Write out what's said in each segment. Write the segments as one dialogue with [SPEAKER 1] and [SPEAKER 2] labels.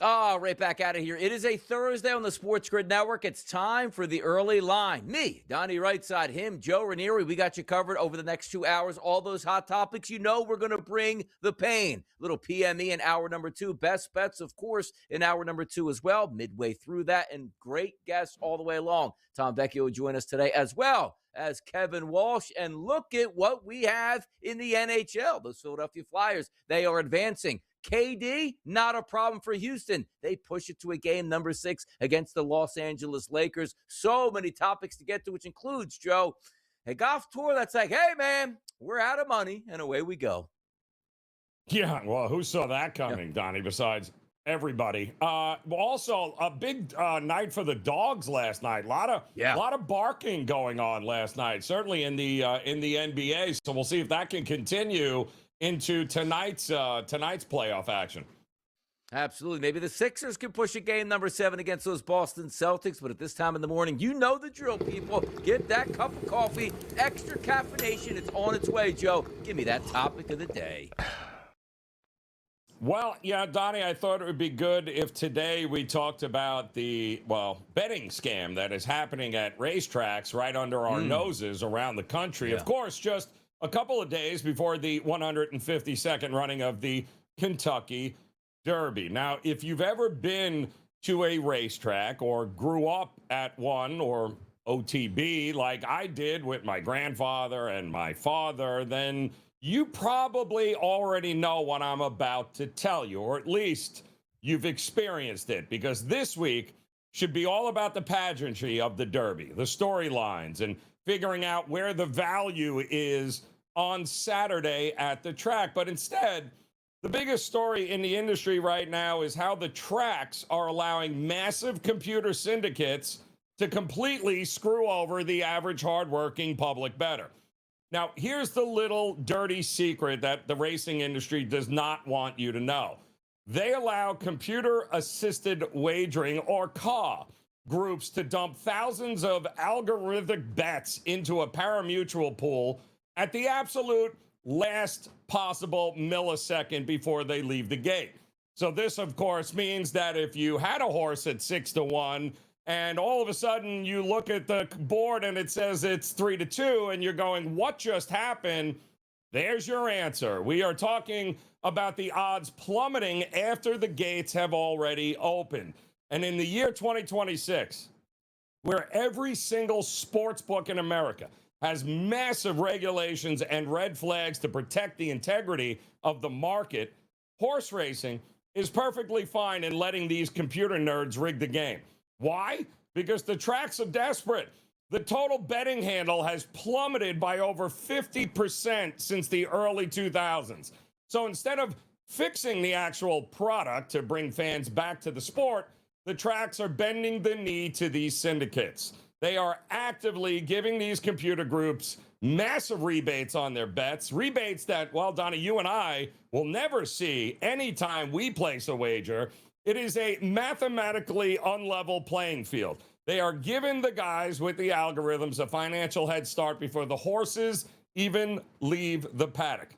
[SPEAKER 1] Oh, right back out of here. It is a Thursday on the SportsGrid Network. It's time for the early line. Me, Donnie Rightside, him, Joe Ranieri. We got you covered over the next 2 hours. All those hot topics. You know we're going to bring the pain. Little PME in hour number 2. Best bets, of course, in hour number 2 as well. Midway through that, and great guests all the way along. Tom Vecchio will join us today, as well as Kevin Walsh. And look at what we have in the NHL. Those Philadelphia Flyers, they are advancing. KD, not a problem for Houston. They push it to a game number 6 against the Los Angeles Lakers. So many topics to get to, which includes, Joe, a golf tour that's like, hey, man, we're out of money, and away we go.
[SPEAKER 2] Yeah, well, who saw that coming, Donnie, besides everybody? Also, a big night for the dogs last night. A lot of barking going on last night, certainly in the NBA. So we'll see if that can continue into tonight's playoff action.
[SPEAKER 1] Absolutely. Maybe the Sixers can push a game number 7 against those Boston Celtics, but at this time in the morning, you know the drill, people. Get that cup of coffee, extra caffeination. It's on its way, Joe. Give me that topic of the day.
[SPEAKER 2] Well, yeah, Donnie, I thought it would be good if today we talked about the, betting scam that is happening at racetracks right under our noses around the country. Of course, just a couple of days before the 152nd running of the Kentucky Derby. Now, if you've ever been to a racetrack or grew up at one or OTB like I did with my grandfather and my father, then you probably already know what I'm about to tell you, or at least you've experienced it, because this week should be all about the pageantry of the Derby, the storylines, and figuring out where the value is on Saturday at the track. But instead, the biggest story in the industry right now is how the tracks are allowing massive computer syndicates to completely screw over the average hardworking public bettor. Now, here's the little dirty secret that the racing industry does not want you to know. They allow computer-assisted wagering, or CAW, groups to dump thousands of algorithmic bets into a pari-mutuel pool at the absolute last possible millisecond before they leave the gate. So this, of course, means that if you had a horse at 6-1, and all of a sudden you look at the board and it says it's 3-2, and you're going, what just happened? There's your answer. We are talking about the odds plummeting after the gates have already opened. And in the year 2026, where every single sports book in America has massive regulations and red flags to protect the integrity of the market, horse racing is perfectly fine in letting these computer nerds rig the game. Why? Because the tracks are desperate. The total betting handle has plummeted by over 50% since the early 2000s. So instead of fixing the actual product to bring fans back to the sport, the tracks are bending the knee to these syndicates. They are actively giving these computer groups massive rebates on their bets, rebates that, well, Donnie, you and I will never see anytime we place a wager. It is a mathematically unlevel playing field. They are giving the guys with the algorithms a financial head start before the horses even leave the paddock.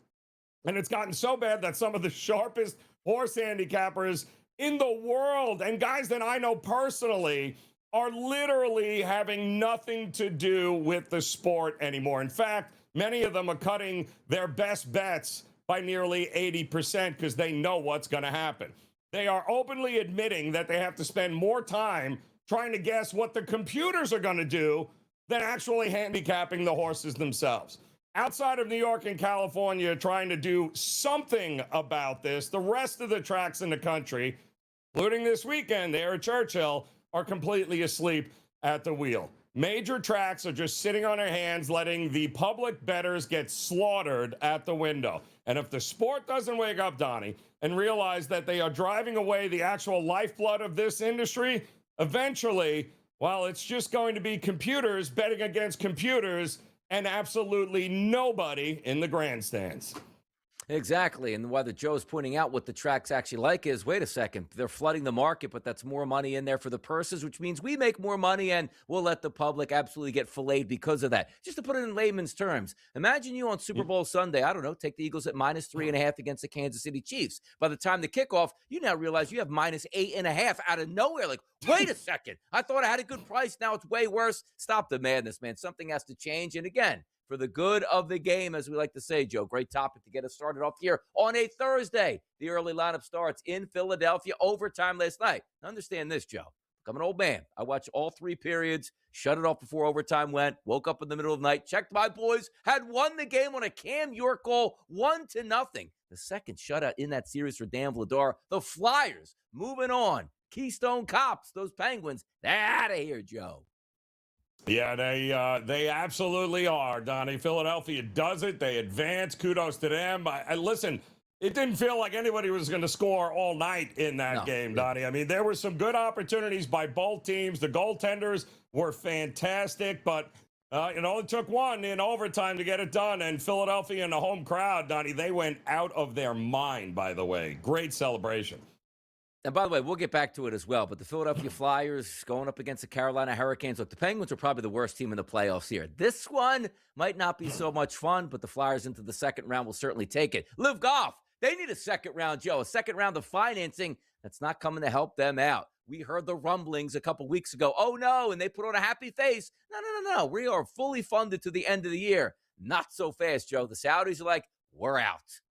[SPEAKER 2] And it's gotten so bad that some of the sharpest horse handicappers in the world, and guys that I know personally, are literally having nothing to do with the sport anymore. In fact, many of them are cutting their best bets by nearly 80% because they know what's going to happen. They are openly admitting that they have to spend more time trying to guess what the computers are going to do than actually handicapping the horses themselves. Outside of New York and California trying to do something about this, the rest of the tracks in the country, including this weekend there at Churchill, are completely asleep at the wheel. Major tracks are just sitting on their hands, letting the public bettors get slaughtered at the window. And if the sport doesn't wake up, Donnie, and realize that they are driving away the actual lifeblood of this industry, eventually, well, it's just going to be computers betting against computers and absolutely nobody in the grandstands.
[SPEAKER 1] Exactly. And why the Joe's pointing out what the track's actually like is, wait a second, they're flooding the market, but that's more money in there for the purses, which means we make more money and we'll let the public absolutely get filleted because of that. Just to put it in layman's terms, imagine you on Super Bowl Sunday, I don't know, take the Eagles at -3.5 against the Kansas City Chiefs. By the time the kickoff, you now realize you have -8.5 out of nowhere. Like, wait a second, I thought I had a good price. Now it's way worse. Stop the madness, man. Something has to change. And again, for the good of the game, as we like to say, Joe. Great topic to get us started off here on a Thursday. The early lineup starts in Philadelphia, overtime last night. Understand this, Joe. I'm an old man. I watched all 3 periods, shut it off before overtime went, woke up in the middle of the night, checked my boys, had won the game on a Cam York goal, 1-0. The second shutout in that series for Dan Vladar. The Flyers moving on. Keystone Cops, those Penguins, they're out of here, Joe.
[SPEAKER 2] Yeah, they absolutely are, Donnie. Philadelphia does it. They advance. Kudos to them. Listen, it didn't feel like anybody was going to score all night in that game, Donnie. I mean, there were some good opportunities by both teams. The goaltenders were fantastic, but it only took one in overtime to get it done. And Philadelphia and the home crowd, Donnie, they went out of their mind, by the way. Great celebration.
[SPEAKER 1] And by the way, we'll get back to it as well, but the Philadelphia Flyers going up against the Carolina Hurricanes. Look, the Penguins are probably the worst team in the playoffs here. This one might not be so much fun, but the Flyers into the second round will certainly take it. Live Golf, they need a second round, Joe, a second round of financing that's not coming to help them out. We heard the rumblings a couple weeks ago. Oh, no, and they put on a happy face. No. We are fully funded to the end of the year. Not so fast, Joe. The Saudis are like, we're out.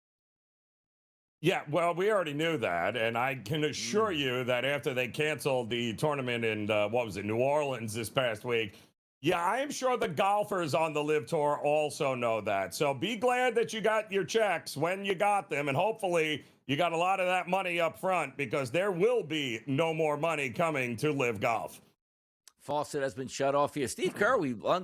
[SPEAKER 2] Yeah, well, we already knew that, and I can assure you that after they canceled the tournament in, New Orleans this past week, yeah, I am sure the golfers on the Live Tour also know that. So be glad that you got your checks when you got them, and hopefully you got a lot of that money up front because there will be no more money coming to Live Golf.
[SPEAKER 1] Faucet has been shut off here. Steve Kerr,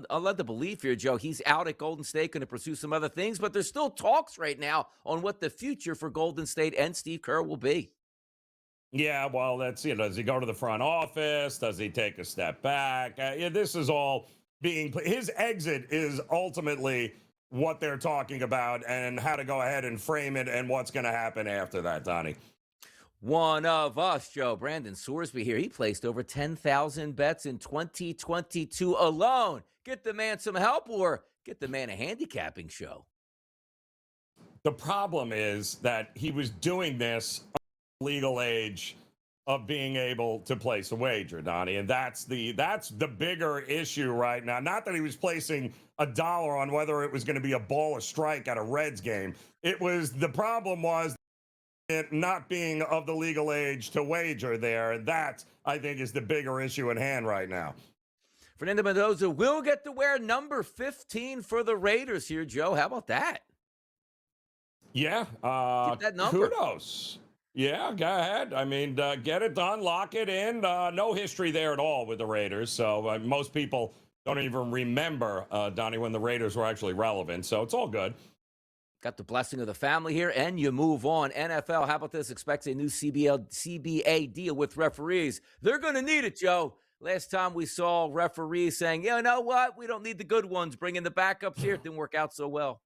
[SPEAKER 1] I'll let the belief here, Joe. He's out at Golden State, going to pursue some other things, but there's still talks right now on what the future for Golden State and Steve Kerr will be.
[SPEAKER 2] Yeah, well, that's, does he go to the front office? Does he take a step back? This is all his exit is ultimately what they're talking about and how to go ahead and frame it and what's going to happen after that, Donnie.
[SPEAKER 1] One of us, Joe, Brandon Sorsby here. He placed over 10,000 bets in 2022 alone. Get the man some help or get the man a handicapping show.
[SPEAKER 2] The problem is that he was doing this at the legal age of being able to place a wager, Donnie, and that's the bigger issue right now. Not that he was placing $1 on whether it was going to be a ball or strike at a Reds game. The problem was it not being of the legal age to wager there. That, I think, is the bigger issue in hand right now.
[SPEAKER 1] Fernando Mendoza will get to wear number 15 for the Raiders here, Joe. How about that?
[SPEAKER 2] Yeah.
[SPEAKER 1] Get that number.
[SPEAKER 2] Kudos. Yeah, go ahead. I mean, get it done, lock it in. No history there at all with the Raiders. So most people don't even remember, Donnie, when the Raiders were actually relevant. So it's all good.
[SPEAKER 1] Got the blessing of the family here, and you move on. NFL, how about this? Expects a new CBA deal with referees. They're going to need it, Joe. Last time we saw referees saying, you know what? We don't need the good ones. Bring in the backups here. It didn't work out so well.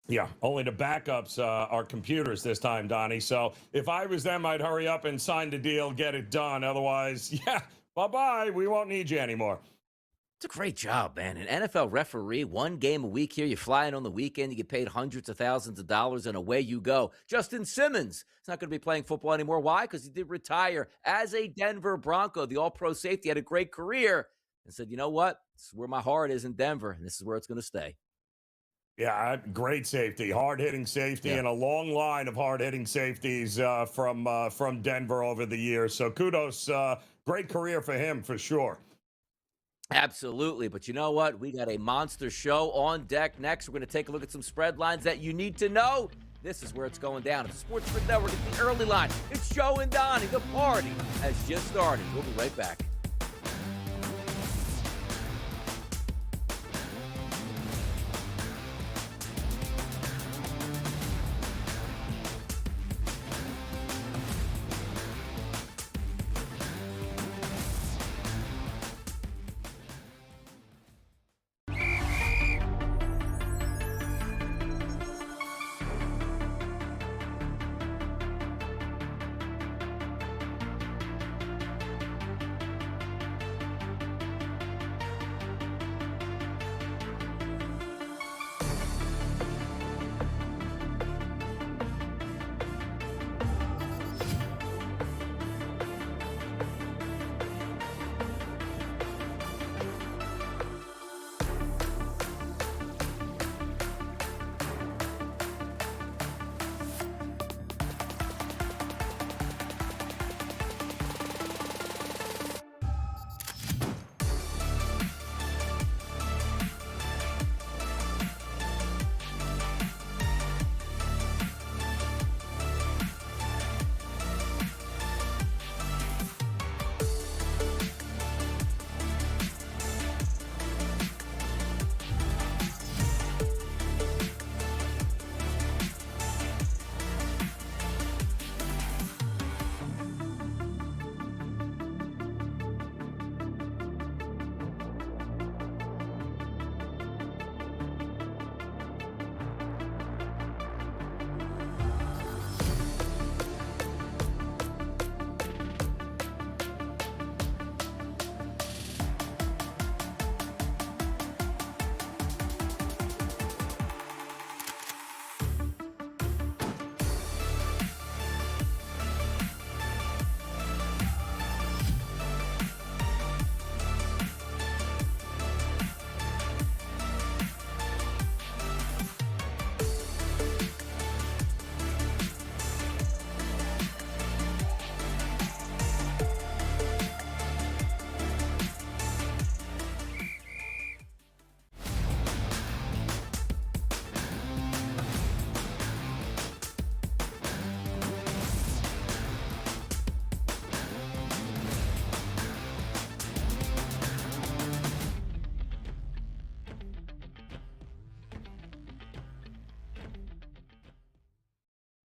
[SPEAKER 2] Yeah, only the backups are computers this time, Donnie. So if I was them, I'd hurry up and sign the deal, get it done. Otherwise, yeah, bye-bye. We won't need you anymore.
[SPEAKER 1] It's a great job, man. An NFL referee, 1 game a week here. You fly in on the weekend. You get paid hundreds of thousands of dollars, and away you go. Justin Simmons is not going to be playing football anymore. Why? Because he did retire as a Denver Bronco, the all-pro safety, had a great career, and said, you know what? This is where my heart is in Denver, and this is where it's going to stay.
[SPEAKER 2] Yeah, great safety, hard-hitting safety, and a long line of hard-hitting safeties from Denver over the years. So kudos, great career for him for sure.
[SPEAKER 1] Absolutely. But you know what? We got a monster show on deck next. We're going to take a look at some spread lines that you need to know. This is where it's going down. It's the SportsGrid Network. It's the early line. It's Joe and Donnie. The party has just started. We'll be right back.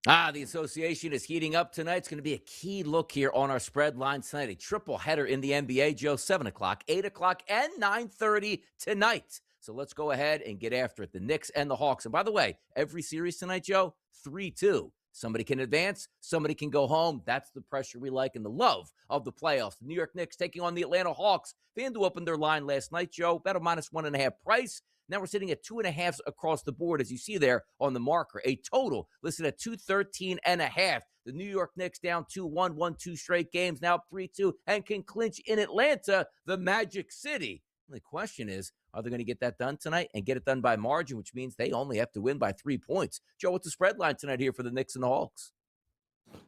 [SPEAKER 1] The association is heating up tonight. It's going to be a key look here on our spread line tonight. A triple header in the NBA, Joe, 7 o'clock, 8 o'clock, and 9:30 tonight. So let's go ahead and get after it. The Knicks and the Hawks. And by the way, every series tonight, Joe, 3-2. Somebody can advance. Somebody can go home. That's the pressure we like and the love of the playoffs. The New York Knicks taking on the Atlanta Hawks. FanDuel opened their line last night, Joe. Bet a -1.5 price. Now we're sitting at 2.5 across the board, as you see there on the marker. A total listed at 213.5. The New York Knicks down 2-1, won 2 straight games, now up 3-2, and can clinch in Atlanta, the Magic City. The question is, are they going to get that done tonight and get it done by margin, which means they only have to win by 3 points? Joe, what's the spread line tonight here for the Knicks and the Hawks?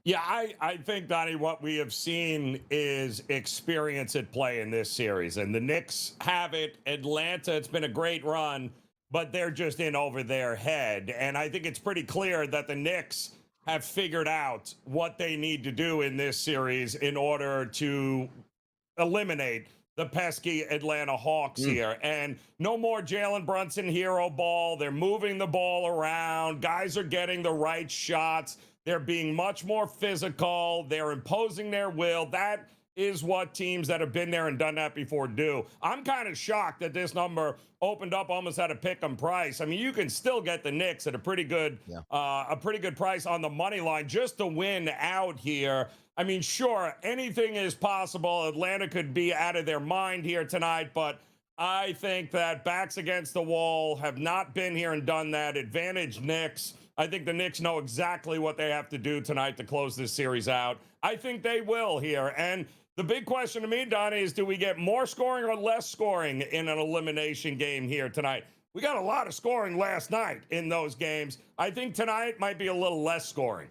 [SPEAKER 2] Yeah, I think, Donnie, what we have seen is experience at play in this series. And the Knicks have it. Atlanta, it's been a great run, but they're just in over their head. And I think it's pretty clear that the Knicks have figured out what they need to do in this series in order to eliminate the pesky Atlanta Hawks here. And no more Jalen Brunson hero ball. They're moving the ball around. Guys are getting the right shots. They're being much more physical. They're imposing their will. That is what teams that have been there and done that before do. I'm kind of shocked that this number opened up almost at a pick-em price. I mean, you can still get the Knicks at a pretty good price on the money line just to win out here. I mean, sure, anything is possible. Atlanta could be out of their mind here tonight, but I think that backs against the wall have not been here and done that. Advantage Knicks. I think the Knicks know exactly what they have to do tonight to close this series out. I think they will here. And the big question to me, Donnie, is do we get more scoring or less scoring in an elimination game here tonight? We got a lot of scoring last night in those games. I think tonight might be a little less scoring.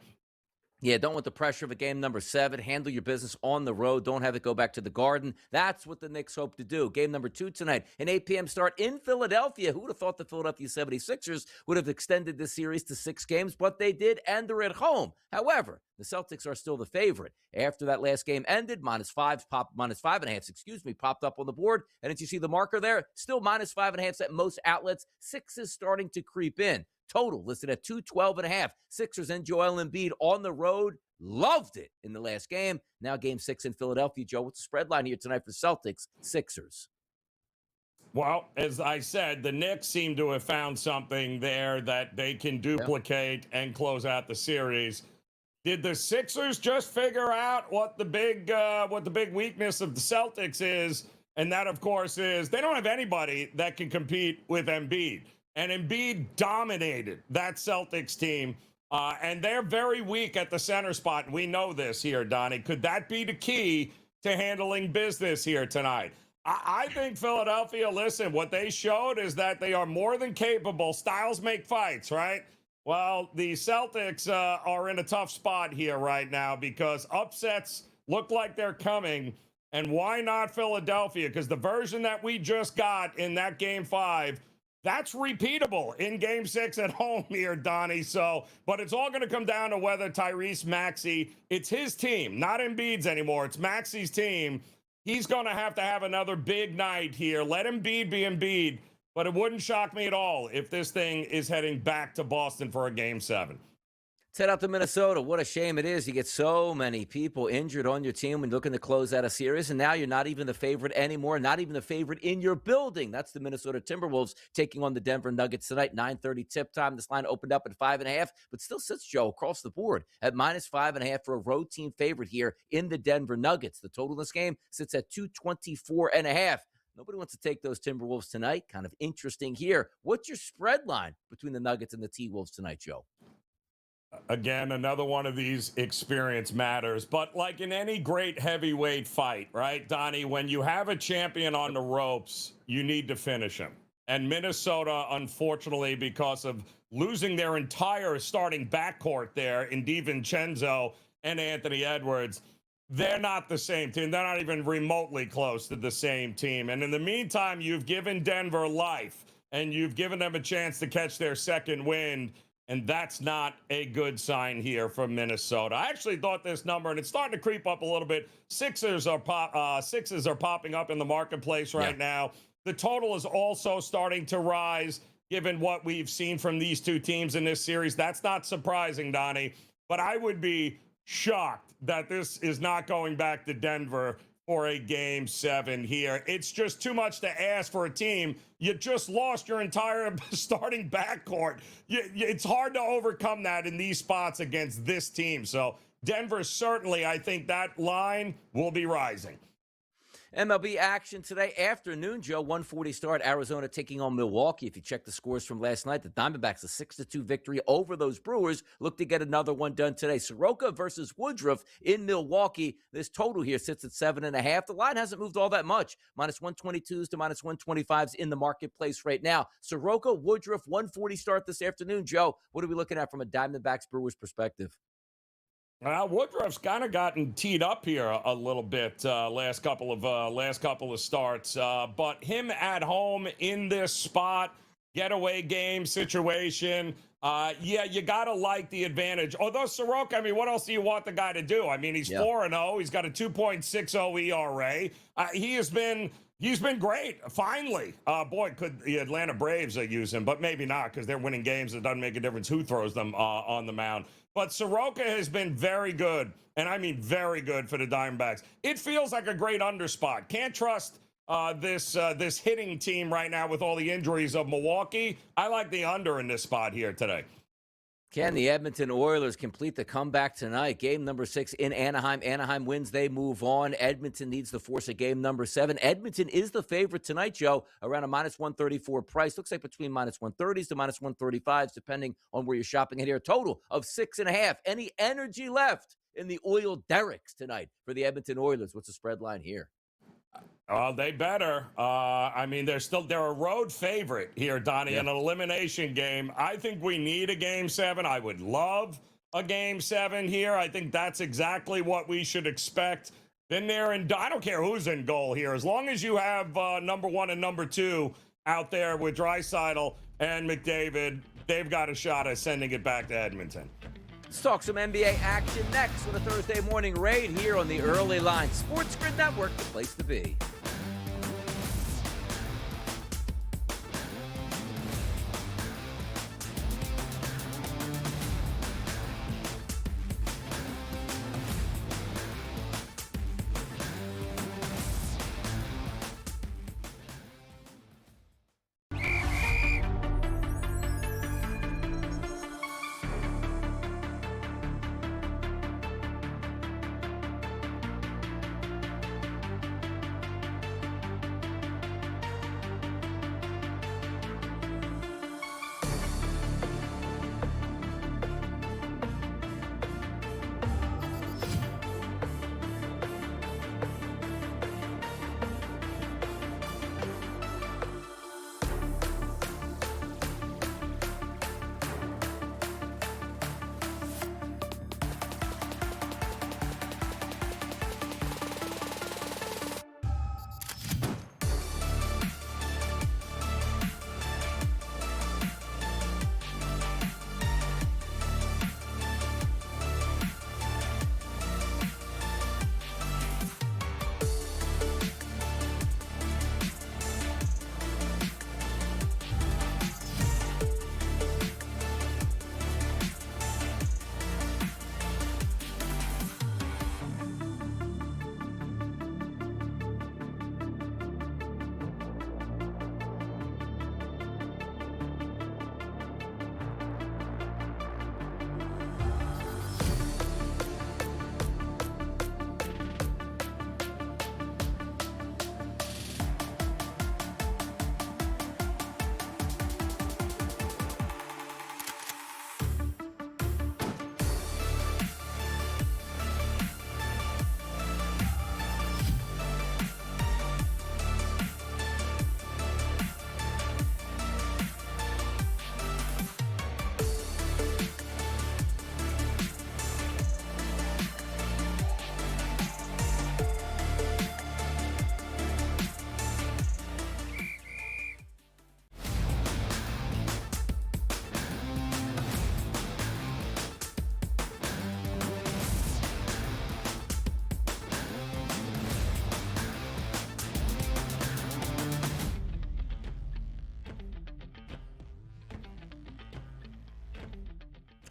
[SPEAKER 1] Yeah, don't want the pressure of a game number 7. Handle your business on the road. Don't have it go back to the Garden. That's what the Knicks hope to do. Game number 2 tonight, an 8 p.m. start in Philadelphia. Who would have thought the Philadelphia 76ers would have extended this series to 6 games? But they did, and they're at home. However, the Celtics are still the favorite. After that last game ended, -5.5, popped up on the board. And did you see the marker there? Still -5.5 at most outlets. 6 is starting to creep in. Total listed at 212.5. Sixers and Joel Embiid on the road. Loved it in the last game. Now game 6 in Philadelphia. Joe, what's the spread line here tonight for Celtics? Sixers.
[SPEAKER 2] Well, as I said, the Knicks seem to have found something there that they can duplicate and close out the series. Did the Sixers just figure out what the big weakness of the Celtics is? And that, of course, is they don't have anybody that can compete with Embiid. And Embiid dominated that Celtics team, and they're very weak at the center spot. We know this here, Donnie. Could that be the key to handling business here tonight? I think Philadelphia, listen, what they showed is that they are more than capable. Styles make fights, right? Well, the Celtics are in a tough spot here right now because upsets look like they're coming. And why not Philadelphia? Because the version that we just got in that Game 5, that's repeatable in Game 6 at home here, Donnie. So, but it's all going to come down to whether Tyrese Maxey, it's his team, not Embiid's anymore. It's Maxey's team. He's going to have another big night here. Let Embiid be Embiid, but it wouldn't shock me at all if this thing is heading back to Boston for a Game 7.
[SPEAKER 1] Let's head out to Minnesota. What a shame it is. You get so many people injured on your team when you're looking to close out a series, and now you're not even the favorite anymore, not even the favorite in your building. That's the Minnesota Timberwolves taking on the Denver Nuggets tonight, 9:30 tip time. This line opened up at 5.5, but still sits, Joe, across the board at -5.5 for a road team favorite here in the Denver Nuggets. The total in this game sits at 224.5. Nobody wants to take those Timberwolves tonight. Kind of interesting here. What's your spread line between the Nuggets and the T-Wolves tonight, Joe?
[SPEAKER 2] Again, another one of these experience matters. But like in any great heavyweight fight, right, Donnie, when you have a champion on the ropes, you need to finish him. And Minnesota, unfortunately, because of losing their entire starting backcourt there in DiVincenzo and Anthony Edwards, they're not the same team. They're not even remotely close to the same team. And in the meantime, you've given Denver life, and you've given them a chance to catch their second wind. And that's not a good sign here from Minnesota. I actually thought this number, and it's starting to creep up a little bit. Sixes are popping up in the marketplace right now. The total is also starting to rise, given what we've seen from these two teams in this series. That's not surprising, Donnie. but I would be shocked that this is not going back to Denver for a game 7 here. It's just too much to ask for a team. You just lost your entire starting backcourt. It's hard to overcome that in these spots against this team. So Denver, certainly, I think that line will be rising.
[SPEAKER 1] MLB action today afternoon, Joe. 1:40 start. Arizona taking on Milwaukee. If you check the scores from last night, the Diamondbacks, a 6-2 victory over those Brewers. Look to get another one done today. Soroka versus Woodruff in Milwaukee. This total here sits at 7.5. The line hasn't moved all that much. -122s to -125s in the marketplace right now. Soroka, Woodruff, 1:40 start this afternoon. Joe, what are we looking at from a Diamondbacks Brewers perspective?
[SPEAKER 2] Woodruff's kind of gotten teed up here a little bit last couple of starts, but him at home in this spot, getaway game situation. Yeah, you gotta like the advantage. Although Soroka, I mean, what else do you want the guy to do? I mean, he's 4-0. He's got a 2.60 ERA. He's been great. Finally, boy, could the Atlanta Braves use him, but maybe not because they're winning games. It doesn't make a difference who throws them on the mound. But Soroka has been very good, and I mean very good for the Diamondbacks. It feels like a great underspot. Can't trust this hitting team right now with all the injuries of Milwaukee. I like the under in this spot here today.
[SPEAKER 1] Can the Edmonton Oilers complete the comeback tonight? Game number 6 in Anaheim. Anaheim wins, they move on. Edmonton needs to force a game number 7. Edmonton is the favorite tonight, Joe, around a -134 price. Looks like between -130s to -135s, depending on where you're shopping at here. A total of 6.5. Any energy left in the Oil Derricks tonight for the Edmonton Oilers? What's the spread line here?
[SPEAKER 2] They better. I mean, they're a road favorite here, Donnie, in an elimination game. I think we need a game 7. I would love a game 7 here. I think that's exactly what we should expect. Then I don't care who's in goal here. As long as you have number 1 and number 2 out there with Draisaitl and McDavid, they've got a shot at sending it back to Edmonton.
[SPEAKER 1] Let's talk some NBA action next with a Thursday morning raid here on the Early Line SportsGrid Network, the place to be.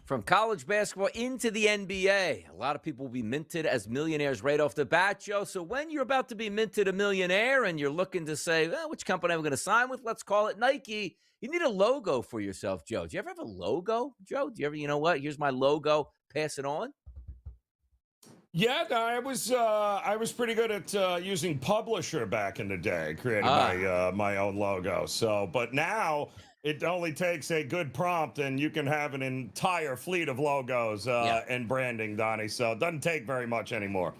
[SPEAKER 1] From college basketball into the NBA, a lot of people will be minted as millionaires right off the bat, Joe. So when you're about to be minted a millionaire and you're looking to say, well, which company am I going to sign with? Let's call it Nike. You need a logo for yourself, Joe. Do you ever have a logo, Joe? Do you ever, you know what? Here's my logo. Pass it on.
[SPEAKER 2] Yeah, I was pretty good at using Publisher back in the day, creating my own logo. So, but now it only takes a good prompt, and you can have an entire fleet of logos
[SPEAKER 1] Yeah.
[SPEAKER 2] and branding, Donnie. So it doesn't take very much anymore.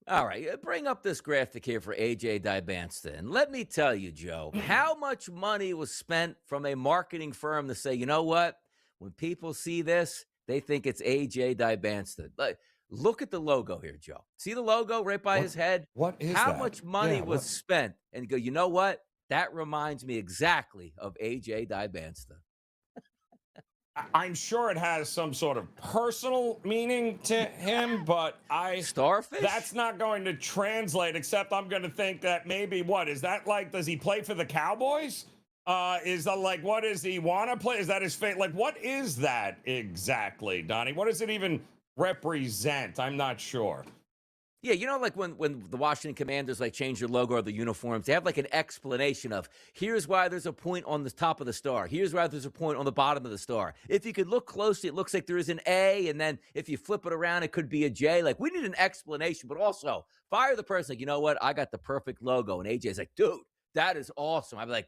[SPEAKER 1] All right, bring up this graphic here for AJ Dybansta. And let me tell you, Joe, how much money was spent from a marketing firm to say, you know what? When people see this, they think it's AJ Dybansta. Look at the logo here, Joe. See the logo right by his head?
[SPEAKER 2] What is
[SPEAKER 1] how
[SPEAKER 2] that?
[SPEAKER 1] much money was spent? And go, you know what? That reminds me exactly of AJ Dybansta.
[SPEAKER 2] I'm sure it has some sort of personal meaning to him, but
[SPEAKER 1] Starfish?
[SPEAKER 2] that's not going to translate, except I'm going to think that maybe what is that like? Does he play for the Cowboys? Is that like, what does he want to play? Is that his fate? Like, what is that exactly, Donnie? What does it even represent? I'm not sure.
[SPEAKER 1] Yeah, you know, like when the Washington Commanders like change their logo or the uniforms, they have like an explanation of here's why there's a point on the top of the star. Here's why there's a point on the bottom of the star. If you could look closely, it looks like there is an A, and then if you flip it around, it could be a J. Like, we need an explanation, but also fire the person. Like, you know what? I got the perfect logo. And AJ's like, dude, that is awesome. I'd be like,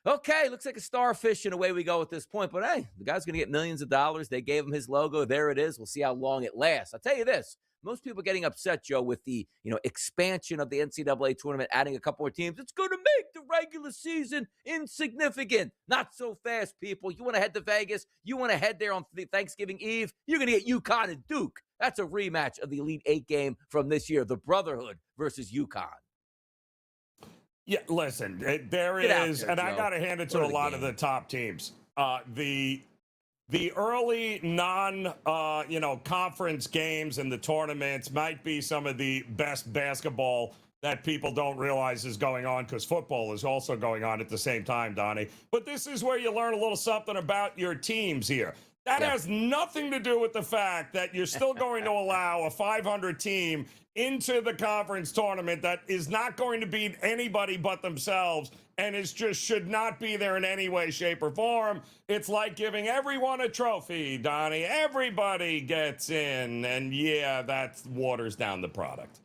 [SPEAKER 1] okay, looks like a starfish, and away we go at this point. But hey, the guy's going to get millions of dollars. They gave him his logo. There it is. We'll see how long it lasts. I'll tell you this. Most people getting upset, Joe, with the expansion of the NCAA tournament, adding a couple more teams. It's going to make the regular season insignificant. Not so fast, people. You want to head to Vegas? You want to head there on Thanksgiving Eve? You're going to get UConn and Duke. That's a rematch of the Elite Eight game from this year, the Brotherhood versus UConn.
[SPEAKER 2] Yeah, listen, there is, and I got to hand it to a lot of the top teams. The early conference games and the tournaments might be some of the best basketball that people don't realize is going on, because football is also going on at the same time, Donnie. But this is where you learn a little something about your teams here. That has nothing to do with the fact that you're still going to allow a 500 team into the conference tournament that is not going to beat anybody but themselves and is just should not be there in any way, shape, or form. It's like giving everyone a trophy, Donnie. Everybody gets in, and yeah, that waters down the product.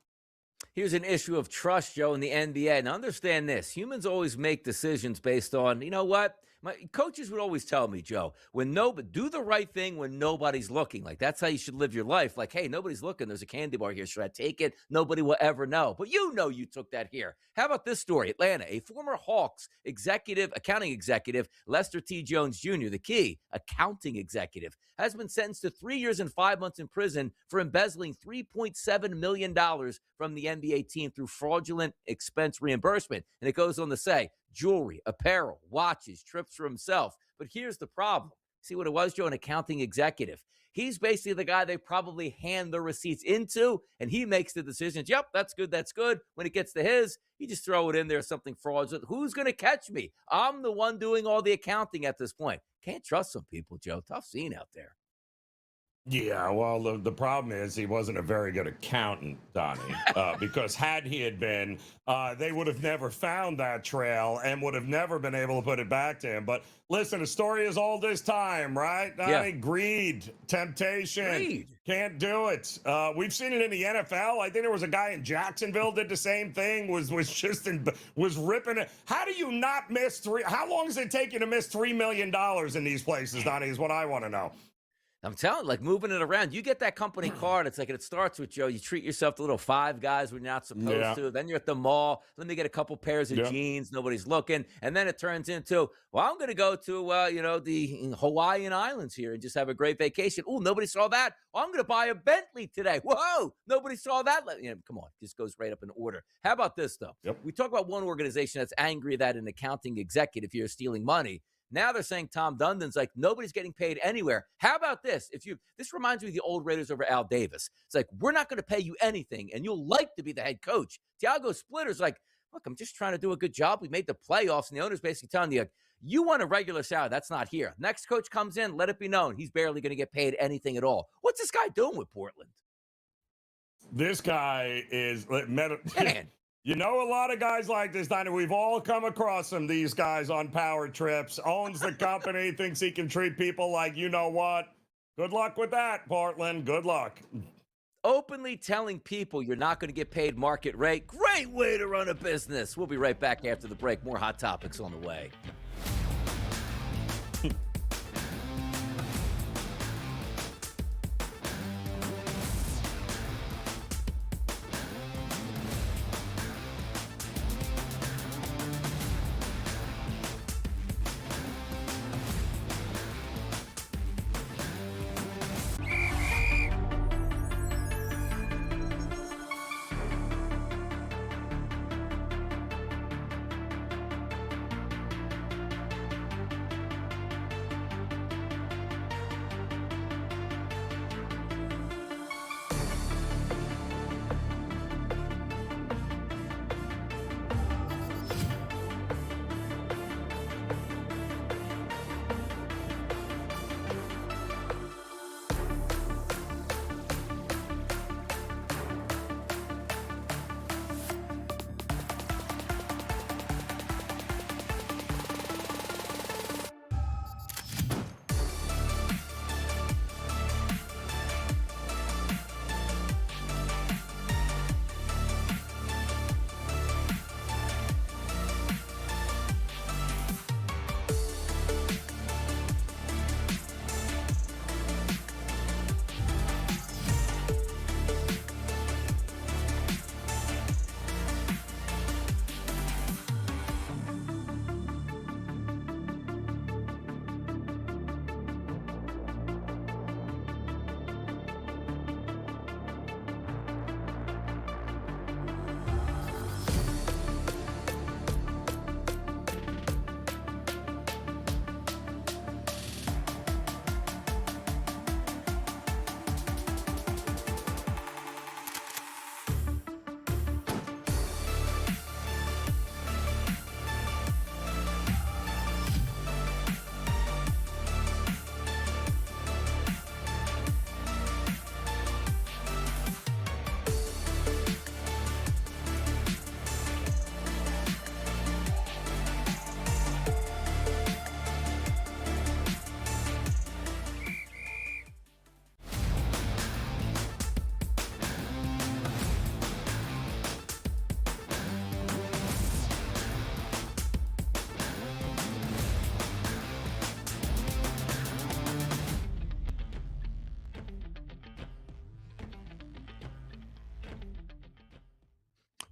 [SPEAKER 1] Here's an issue of trust, Joe, in the NBA. Now, understand this. Humans always make decisions based on, you know what? My coaches would always tell me, Joe, do the right thing when nobody's looking. Like, that's how you should live your life. Like, hey, nobody's looking. There's a candy bar here. Should I take it? Nobody will ever know. But you know you took that here. How about this story? Atlanta, a former Hawks accounting executive, Lester T. Jones Jr., the key accounting executive, has been sentenced to 3 years and 5 months in prison for embezzling $3.7 million from the NBA team through fraudulent expense reimbursement. And it goes on to say, jewelry, apparel, watches, trips for himself. But here's the problem. See what it was, Joe? An accounting executive. He's basically the guy they probably hand the receipts into, and he makes the decisions. Yep, that's good, that's good. When it gets to his, you just throw it in there, something fraudulent. Who's going to catch me? I'm the one doing all the accounting at this point. Can't trust some people, Joe. Tough scene out there.
[SPEAKER 2] Yeah, well, the problem is he wasn't a very good accountant, Donnie, because had he had been, they would have never found that trail and would have never been able to put it back to him. But listen, a story as old as time, right, Donnie? Yeah. Greed, temptation, can't do it. We've seen it in the NFL. I think there was a guy in Jacksonville did the same thing, was ripping it. How do you not miss how long does it take you to miss $3 million in these places, Donnie, is what I want to know.
[SPEAKER 1] I'm telling you, like, moving it around. You get that company card. It's like, it starts with, Joe, you treat yourself to little Five Guys when you're not supposed to. Then you're at the mall. Let me get a couple pairs of jeans. Nobody's looking. And then it turns into, well, I'm going to go to, the Hawaiian Islands here and just have a great vacation. Oh, nobody saw that. Well, I'm going to buy a Bentley today. Whoa, nobody saw that. Come on, just goes right up in order. How about this, though? We talk about one organization that's angry that an accounting executive here is stealing money. Now they're saying Tom Dundon's like, nobody's getting paid anywhere. How about this? This reminds me of the old Raiders over Al Davis. It's like, we're not going to pay you anything, and you'll like to be the head coach. Thiago Splitter's like, look, I'm just trying to do a good job. We made the playoffs, and the owner's basically telling you, You want a regular salary. That's not here. Next coach comes in, let it be known he's barely going to get paid anything at all. What's this guy doing with Portland?
[SPEAKER 2] This guy is
[SPEAKER 1] Man.
[SPEAKER 2] You know, a lot of guys like this, Donnie. We've all come across them, these guys on power trips, owns the company, thinks he can treat people like, you know what? Good luck with that, Portland. Good luck.
[SPEAKER 1] Openly telling people you're not going to get paid market rate. Great way to run a business. We'll be right back after the break. More hot topics on the way.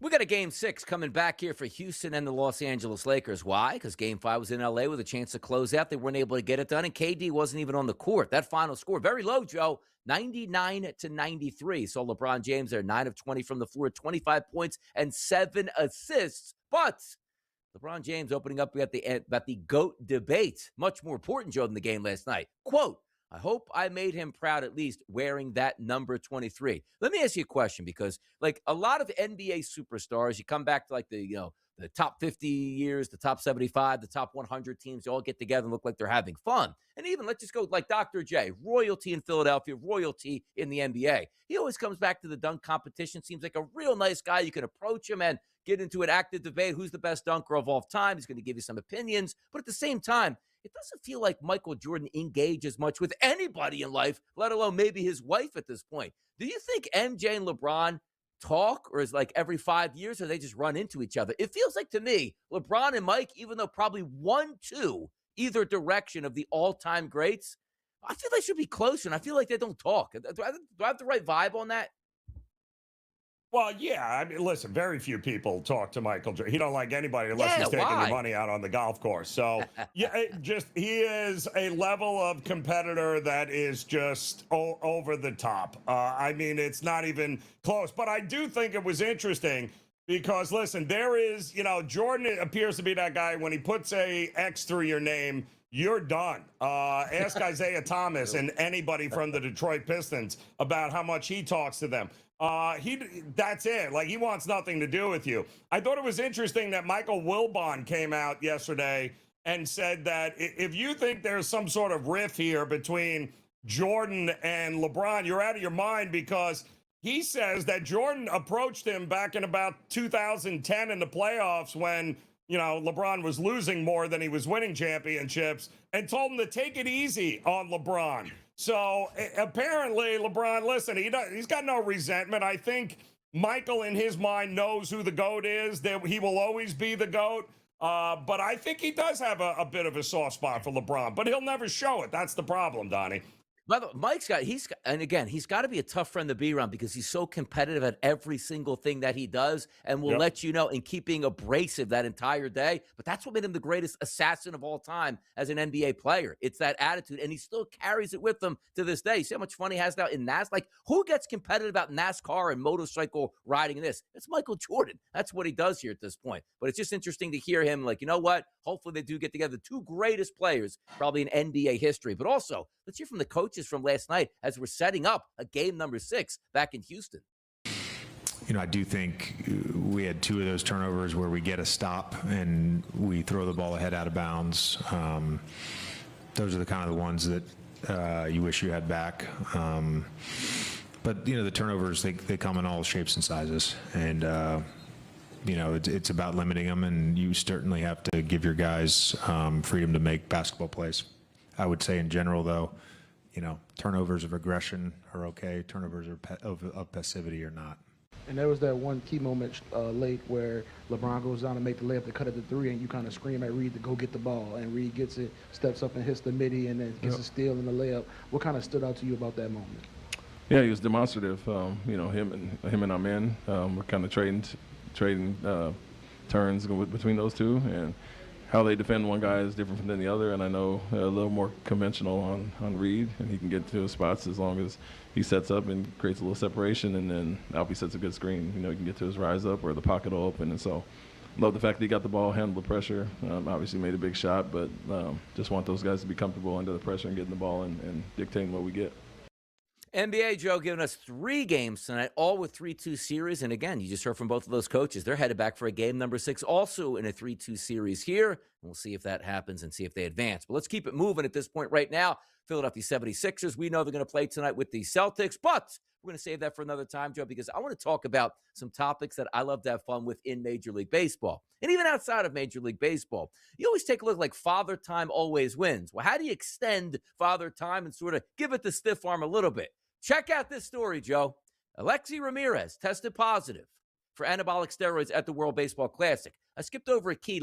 [SPEAKER 1] We got a Game 6 coming back here for Houston and the Los Angeles Lakers. Why? Because Game 5 was in L.A. with a chance to close out. They weren't able to get it done, and KD wasn't even on the court. That final score, very low, Joe, 99-93. So LeBron James there, 9 of 20 from the floor, 25 points and 7 assists. But LeBron James opening up about the GOAT debate. Much more important, Joe, than the game last night. Quote, I hope I made him proud at least wearing that number 23. Let me ask you a question, because like a lot of NBA superstars, you come back to like the top 50 years, the top 75, the top 100 teams, they all get together and look like they're having fun. And even let's just go like Dr. J, royalty in Philadelphia, royalty in the NBA. He always comes back to the dunk competition. Seems like a real nice guy. You can approach him and get into an active debate. Who's the best dunker of all time? He's going to give you some opinions. But at the same time, it doesn't feel like Michael Jordan engages much with anybody in life, let alone maybe his wife at this point. Do you think MJ and LeBron talk, or is like every 5 years, or they just run into each other? It feels like to me, LeBron and Mike, even though probably 1-2 either direction of the all-time greats, I feel they should be closer, and I feel like they don't talk. Do I have the right vibe on that?
[SPEAKER 2] Well, yeah. I mean, listen, very few people talk to Michael Jordan. He don't like anybody unless he's taking your money out on the golf course. So, yeah, he is a level of competitor that is just over the top. I mean, it's not even close. But I do think it was interesting because, listen, there is, Jordan appears to be that guy when he puts a X through your name, you're done. Ask Isaiah Thomas and anybody from the Detroit Pistons about how much he talks to them. That's it. Like, he wants nothing to do with you. I thought it was interesting that Michael Wilbon came out yesterday and said that if you think there's some sort of riff here between Jordan and LeBron, you're out of your mind, because he says that Jordan approached him back in about 2010 in the playoffs when, LeBron was losing more than he was winning championships, and told him to take it easy on LeBron. So apparently LeBron, listen, he's got no resentment. I think Michael in his mind knows who the GOAT is, that he will always be the GOAT. But I think he does have a bit of a soft spot for LeBron, but he'll never show it. That's the problem, Donnie.
[SPEAKER 1] By the way, he's got to be a tough friend to be around because he's so competitive at every single thing that he does, and will let you know and keep being abrasive that entire day. But that's what made him the greatest assassin of all time as an NBA player. It's that attitude, and he still carries it with him to this day. You see how much fun he has now in NASCAR? Like, who gets competitive about NASCAR and motorcycle riding in this? It's Michael Jordan. That's what he does here at this point. But it's just interesting to hear him, like, you know what? Hopefully they do get together. The two greatest players probably in NBA history. But also, let's hear from the coaches from last night as we're setting up a game number 6 back in Houston.
[SPEAKER 3] I do think we had 2 of those turnovers where we get a stop and we throw the ball ahead out of bounds. Those are the kind of the ones that you wish you had back. But, the turnovers, they come in all shapes and sizes. And, it's about limiting them, and you certainly have to give your guys freedom to make basketball plays. I would say in general, though, turnovers of aggression are okay. Turnovers of passivity are not.
[SPEAKER 4] And there was that one key moment late where LeBron goes down to make the layup to cut it to 3, and you kind of scream at Reed to go get the ball. And Reed gets it, steps up and hits the midi, and then gets a steal in the layup. What kind of stood out to you about that moment?
[SPEAKER 5] Yeah, he was demonstrative. Him and our men were kind of trading turns between those two, and how they defend one guy is different than the other. And I know a little more conventional on Reed, and he can get to his spots as long as he sets up and creates a little separation, and then Alfie sets a good screen. He can get to his rise up or the pocket will open. And so love the fact that he got the ball, handled the pressure, obviously made a big shot, but just want those guys to be comfortable under the pressure and getting the ball and dictating what we get.
[SPEAKER 1] NBA, Joe, giving us 3 games tonight, all with 3-2 series. And again, you just heard from both of those coaches. They're headed back for a game number 6, also in a 3-2 series here. And we'll see if that happens and see if they advance. But let's keep it moving at this point right now. Philadelphia 76ers, we know they're going to play tonight with the Celtics, but we're going to save that for another time, Joe, because I want to talk about some topics that I love to have fun with in Major League Baseball. And even outside of Major League Baseball, you always take a look like Father Time always wins. Well, how do you extend Father Time and sort of give it the stiff arm a little bit? Check out this story, Joe. Alexi Ramirez tested positive for anabolic steroids at the World Baseball Classic. I skipped over a key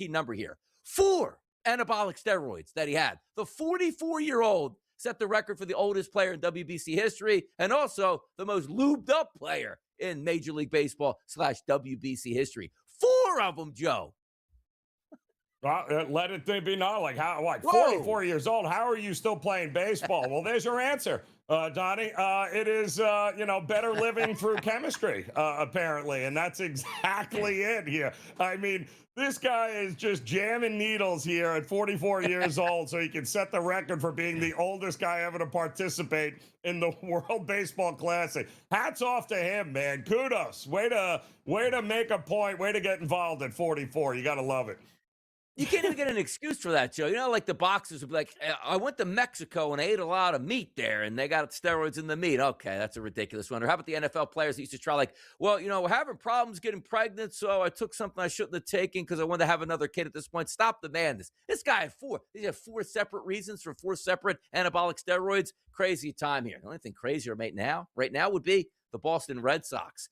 [SPEAKER 1] number here. 4 anabolic steroids that he had. The 44-year-old set the record for the oldest player in WBC history and also the most lubed up player in Major League Baseball / WBC history. 4 of them, Joe.
[SPEAKER 2] Well, let it be known, like 44 years old, how are you still playing baseball? Well, there's your answer, Donnie. It is, better living through chemistry, apparently, and that's exactly it here. I mean, this guy is just jamming needles here at 44 years old so he can set the record for being the oldest guy ever to participate in the World Baseball Classic. Hats off to him, man. Kudos. Way to make a point. Way to get involved at 44. You got to love it.
[SPEAKER 1] You can't even get an excuse for that, Joe. Like the boxers would be like, I went to Mexico and I ate a lot of meat there, and they got steroids in the meat. Okay, that's a ridiculous one. Or how about the NFL players that used to try like, well, we're having problems getting pregnant, so I took something I shouldn't have taken because I wanted to have another kid at this point. Stop the madness. This guy had 4. He had 4 separate reasons for 4 separate anabolic steroids. Crazy time here. The only thing crazier right now would be the Boston Red Sox.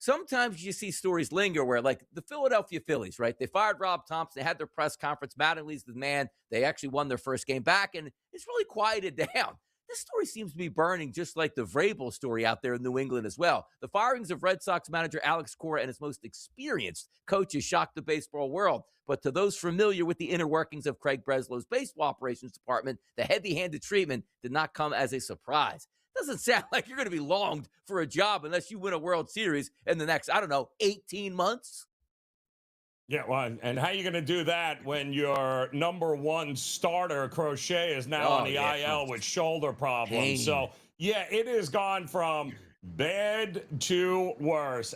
[SPEAKER 1] Sometimes you see stories linger where, like, the Philadelphia Phillies, right? They fired Rob Thompson. They had their press conference. Mattingly's the man. They actually won their first game back, and it's really quieted down. This story seems to be burning just like the Vrabel story out there in New England as well. The firings of Red Sox manager Alex Cora and his most experienced coaches shocked the baseball world. But to those familiar with the inner workings of Craig Breslow's baseball operations department, the heavy-handed treatment did not come as a surprise. Doesn't sound like you're going to be longed for a job unless you win a World Series in the next, 18 months.
[SPEAKER 2] Yeah, well, and how are you going to do that when your number 1 starter, Crochet, is now on the IL with shoulder problems?
[SPEAKER 1] Pain.
[SPEAKER 2] So, yeah, it has gone from bad to worse.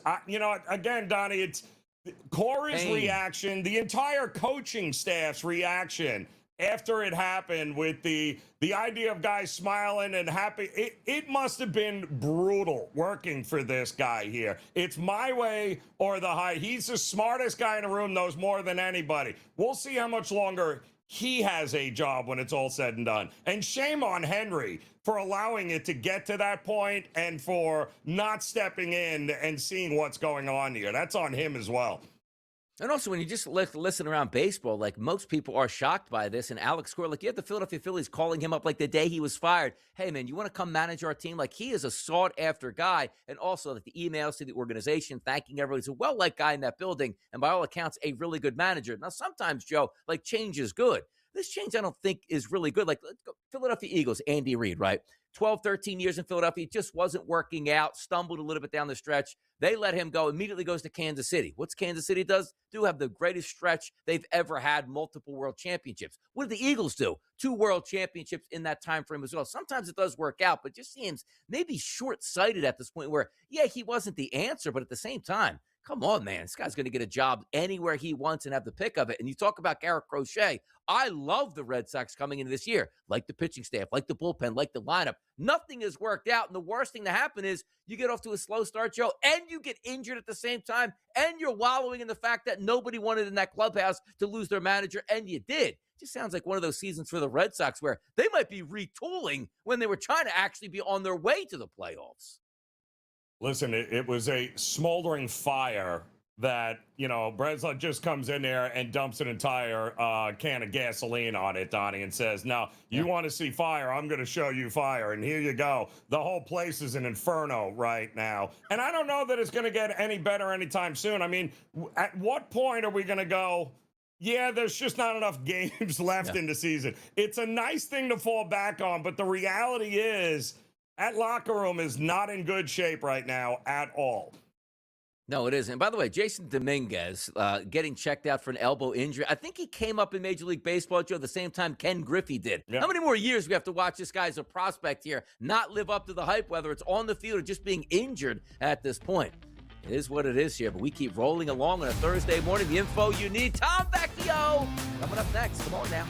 [SPEAKER 2] Again, Donnie, Cora's
[SPEAKER 1] Pain.
[SPEAKER 2] reaction, the entire coaching staff's reaction after it happened with the idea of guys smiling and happy, it must have been brutal working for this guy here. It's my way or the high. He's the smartest guy in the room, knows more than anybody. We'll see how much longer he has a job when it's all said and done. And shame on Henry for allowing it to get to that point and for not stepping in and seeing what's going on here. That's on him as well.
[SPEAKER 1] And also, when you just listen around baseball, like most people are shocked by this. And Alex Cora, like you have the Philadelphia Phillies calling him up like the day he was fired. Hey, man, you want to come manage our team? Like he is a sought-after guy. And also, like the emails to the organization thanking everyone. He's a well-liked guy in that building. And by all accounts, a really good manager. Now, sometimes, Joe, like change is good. This change, I don't think, is really good. Like, let's go. Philadelphia Eagles, Andy Reid, right? 12, 13 years in Philadelphia. It just wasn't working out. Stumbled a little bit down the stretch. They let him go. Immediately goes to Kansas City. What's Kansas City does? Do have the greatest stretch they've ever had, multiple world championships. What did the Eagles do? 2 world championships in that time frame as well. Sometimes it does work out, but it just seems maybe short-sighted at this point where, yeah, he wasn't the answer, but at the same time, come on, man. This guy's going to get a job anywhere he wants and have the pick of it. And you talk about Garrett Crochet. I love the Red Sox coming into this year, like the pitching staff, like the bullpen, like the lineup. Nothing has worked out. And the worst thing to happen is you get off to a slow start, Joe, and you get injured at the same time, and you're wallowing in the fact that nobody wanted in that clubhouse to lose their manager, and you did. Just sounds like one of those seasons for the Red Sox where they might be retooling when they were trying to actually be on their way to the playoffs.
[SPEAKER 2] Listen, it was a smoldering fire that, Breslau just comes in there and dumps an entire can of gasoline on it, Donnie, and says, now, you want to see fire, I'm going to show you fire. And here you go. The whole place is an inferno right now. And I don't know that it's going to get any better anytime soon. I mean, at what point are we going to go, yeah, there's just not enough games left in the season? It's a nice thing to fall back on, but the reality is that locker room is not in good shape right now at all.
[SPEAKER 1] No, it isn't. And by the way, Jason Dominguez getting checked out for an elbow injury. I think he came up in Major League Baseball, Joe, the same time Ken Griffey did. Yeah. How many more years we have to watch this guy as a prospect here not live up to the hype, whether it's on the field or just being injured at this point? It is what it is here, but we keep rolling along on a Thursday morning. The info you need, Tom Vecchio, coming up next. Come on now.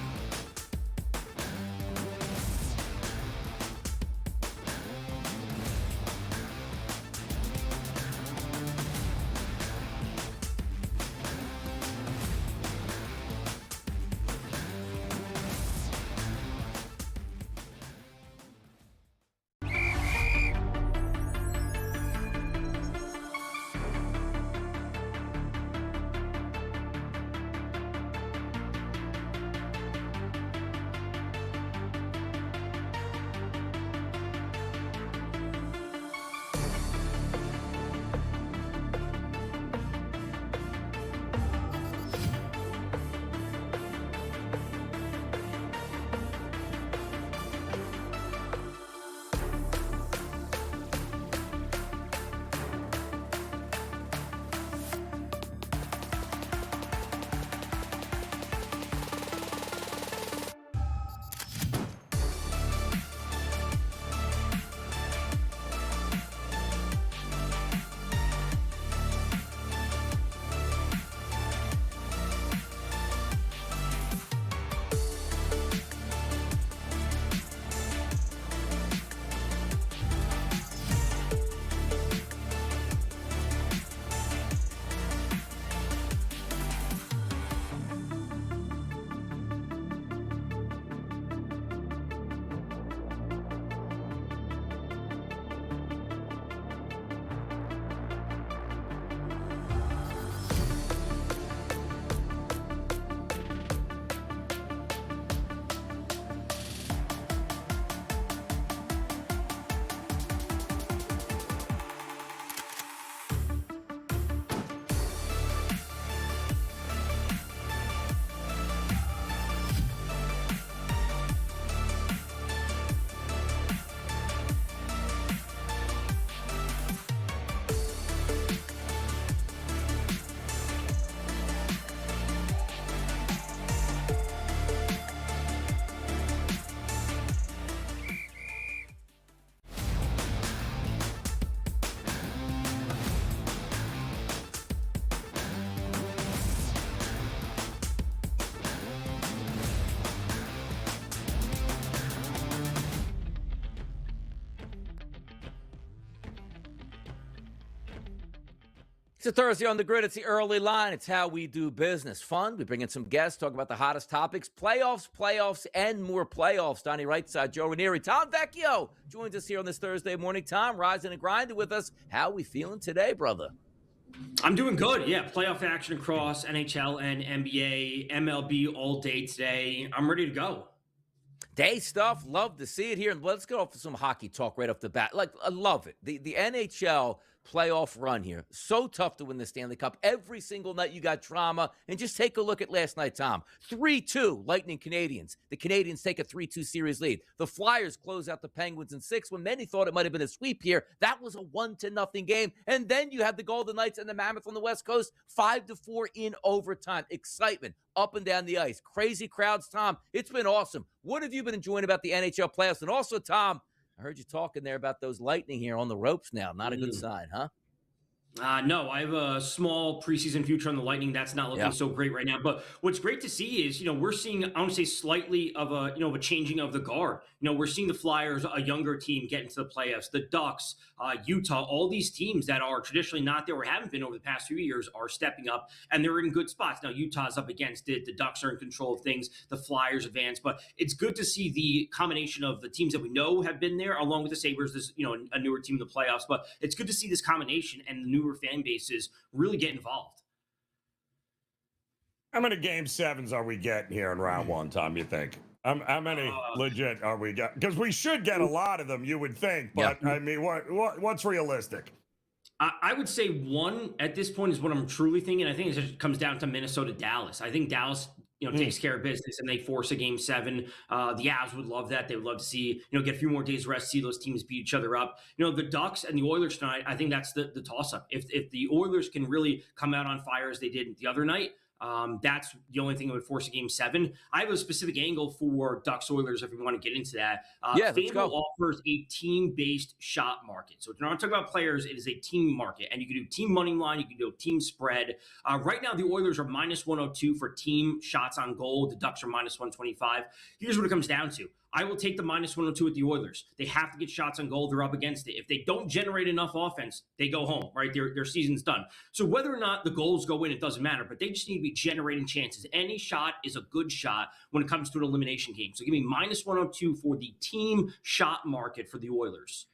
[SPEAKER 1] It's a Thursday on the grid. It's the early line. It's how we do business. Fun. We bring in some guests, talk about the hottest topics, playoffs, and more playoffs. Donnie Rightside, Joe Ranieri, Tom Vecchio joins us here on this Thursday morning. Tom, rising and grinding with us. How we feeling today, brother?
[SPEAKER 6] I'm doing good. Yeah, playoff action across NHL and NBA, MLB all day today. I'm ready to go.
[SPEAKER 1] Day stuff. Love to see it here. And let's get off with some hockey talk right off the bat. Like, I love it. The NHL playoff run here. So tough to win the Stanley Cup. Every single night you got drama. And just take a look at last night, Tom. 3-2 Lightning Canadiens. The Canadiens take a 3-2 series lead. The Flyers close out the Penguins in 6 when many thought it might have been a sweep here. That was a 1-0 game. And then you had the Golden Knights and the Mammoth on the West Coast 5-4 in overtime. Excitement up and down the ice. Crazy crowds, Tom. It's been awesome. What have you been enjoying about the NHL playoffs? And also, Tom, I heard you talking there about those Lightning here on the ropes now. Not a good sign, huh?
[SPEAKER 6] No, I have a small preseason future on the Lightning. That's not looking so great right now. But what's great to see is, we're seeing, I want to say slightly of a changing of the guard. We're seeing the Flyers, a younger team, get into the playoffs. The Ducks, Utah, all these teams that are traditionally not there or haven't been over the past few years are stepping up, and they're in good spots. Now, Utah's up against it. The Ducks are in control of things. The Flyers advance. But it's good to see the combination of the teams that we know have been there, along with the Sabres, this, a newer team in the playoffs. But it's good to see this combination and the newer fan bases really get involved.
[SPEAKER 2] How many game sevens are we getting here in round one, Tom, you think? How many legit are we getting? Because we should get a lot of them, you would think. But, I mean, what's realistic?
[SPEAKER 6] I would say one at this point is what I'm truly thinking. I think it just comes down to Minnesota-Dallas. I think Dallas takes care of business and they force a game 7. The Avs would love that. They would love to see, get a few more days rest, see those teams beat each other up. The Ducks and the Oilers tonight, I think that's the toss-up. If the Oilers can really come out on fire as they did the other night, that's the only thing that would force a game 7. I have a specific angle for Ducks Oilers if we want to get into that. FanDuel offers a team-based shot market. So if you're not talking about players, it is a team market. And you can do team money line, you can do a team spread. Right now, the Oilers are minus 102 for team shots on goal. The Ducks are minus 125. Here's what it comes down to. I will take the minus 102 with the Oilers. They have to get shots on goal. They're up against it. If they don't generate enough offense, they go home, right? Their season's done. So whether or not the goals go in, it doesn't matter. But they just need to be generating chances. Any shot is a good shot when it comes to an elimination game. So give me minus 102 for the team shot market for the Oilers.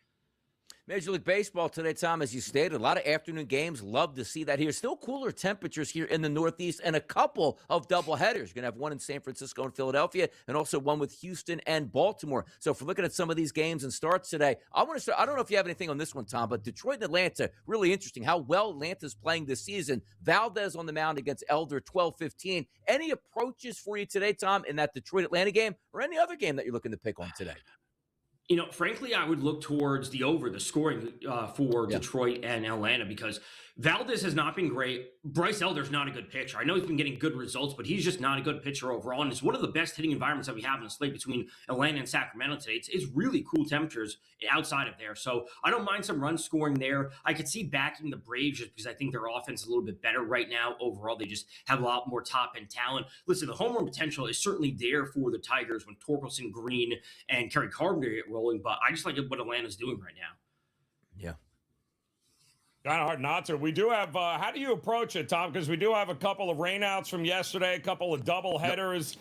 [SPEAKER 1] Major League Baseball today, Tom, as you stated, a lot of afternoon games. Love to see that here. Still cooler temperatures here in the Northeast and a couple of doubleheaders. You're going to have one in San Francisco and Philadelphia and also one with Houston and Baltimore. So if we're looking at some of these games and starts today, I want to start. I don't know if you have anything on this one, Tom, but Detroit and Atlanta, really interesting how well Atlanta's playing this season. Valdez on the mound against Elder, 12-15. Any approaches for you today, Tom, in that Detroit-Atlanta game or any other game that you're looking to pick on today?
[SPEAKER 6] Frankly, I would look towards the over, the scoring for Detroit and Atlanta, because Valdez has not been great. Bryce Elder's not a good pitcher. I know he's been getting good results, but he's just not a good pitcher overall. And it's one of the best hitting environments that we have in the slate between Atlanta and Sacramento today. It's really cool temperatures outside of there. So I don't mind some run scoring there. I could see backing the Braves just because I think their offense is a little bit better right now. Overall, they just have a lot more top-end talent. Listen, the home run potential is certainly there for the Tigers when Torkelson, Green, and Kerry Carpenter get rolling, but I just like what Atlanta's doing right now.
[SPEAKER 1] Yeah.
[SPEAKER 2] Kind of hard not to. We do have, how do you approach it, Tom? Because we do have a couple of rainouts from yesterday, a couple of double headers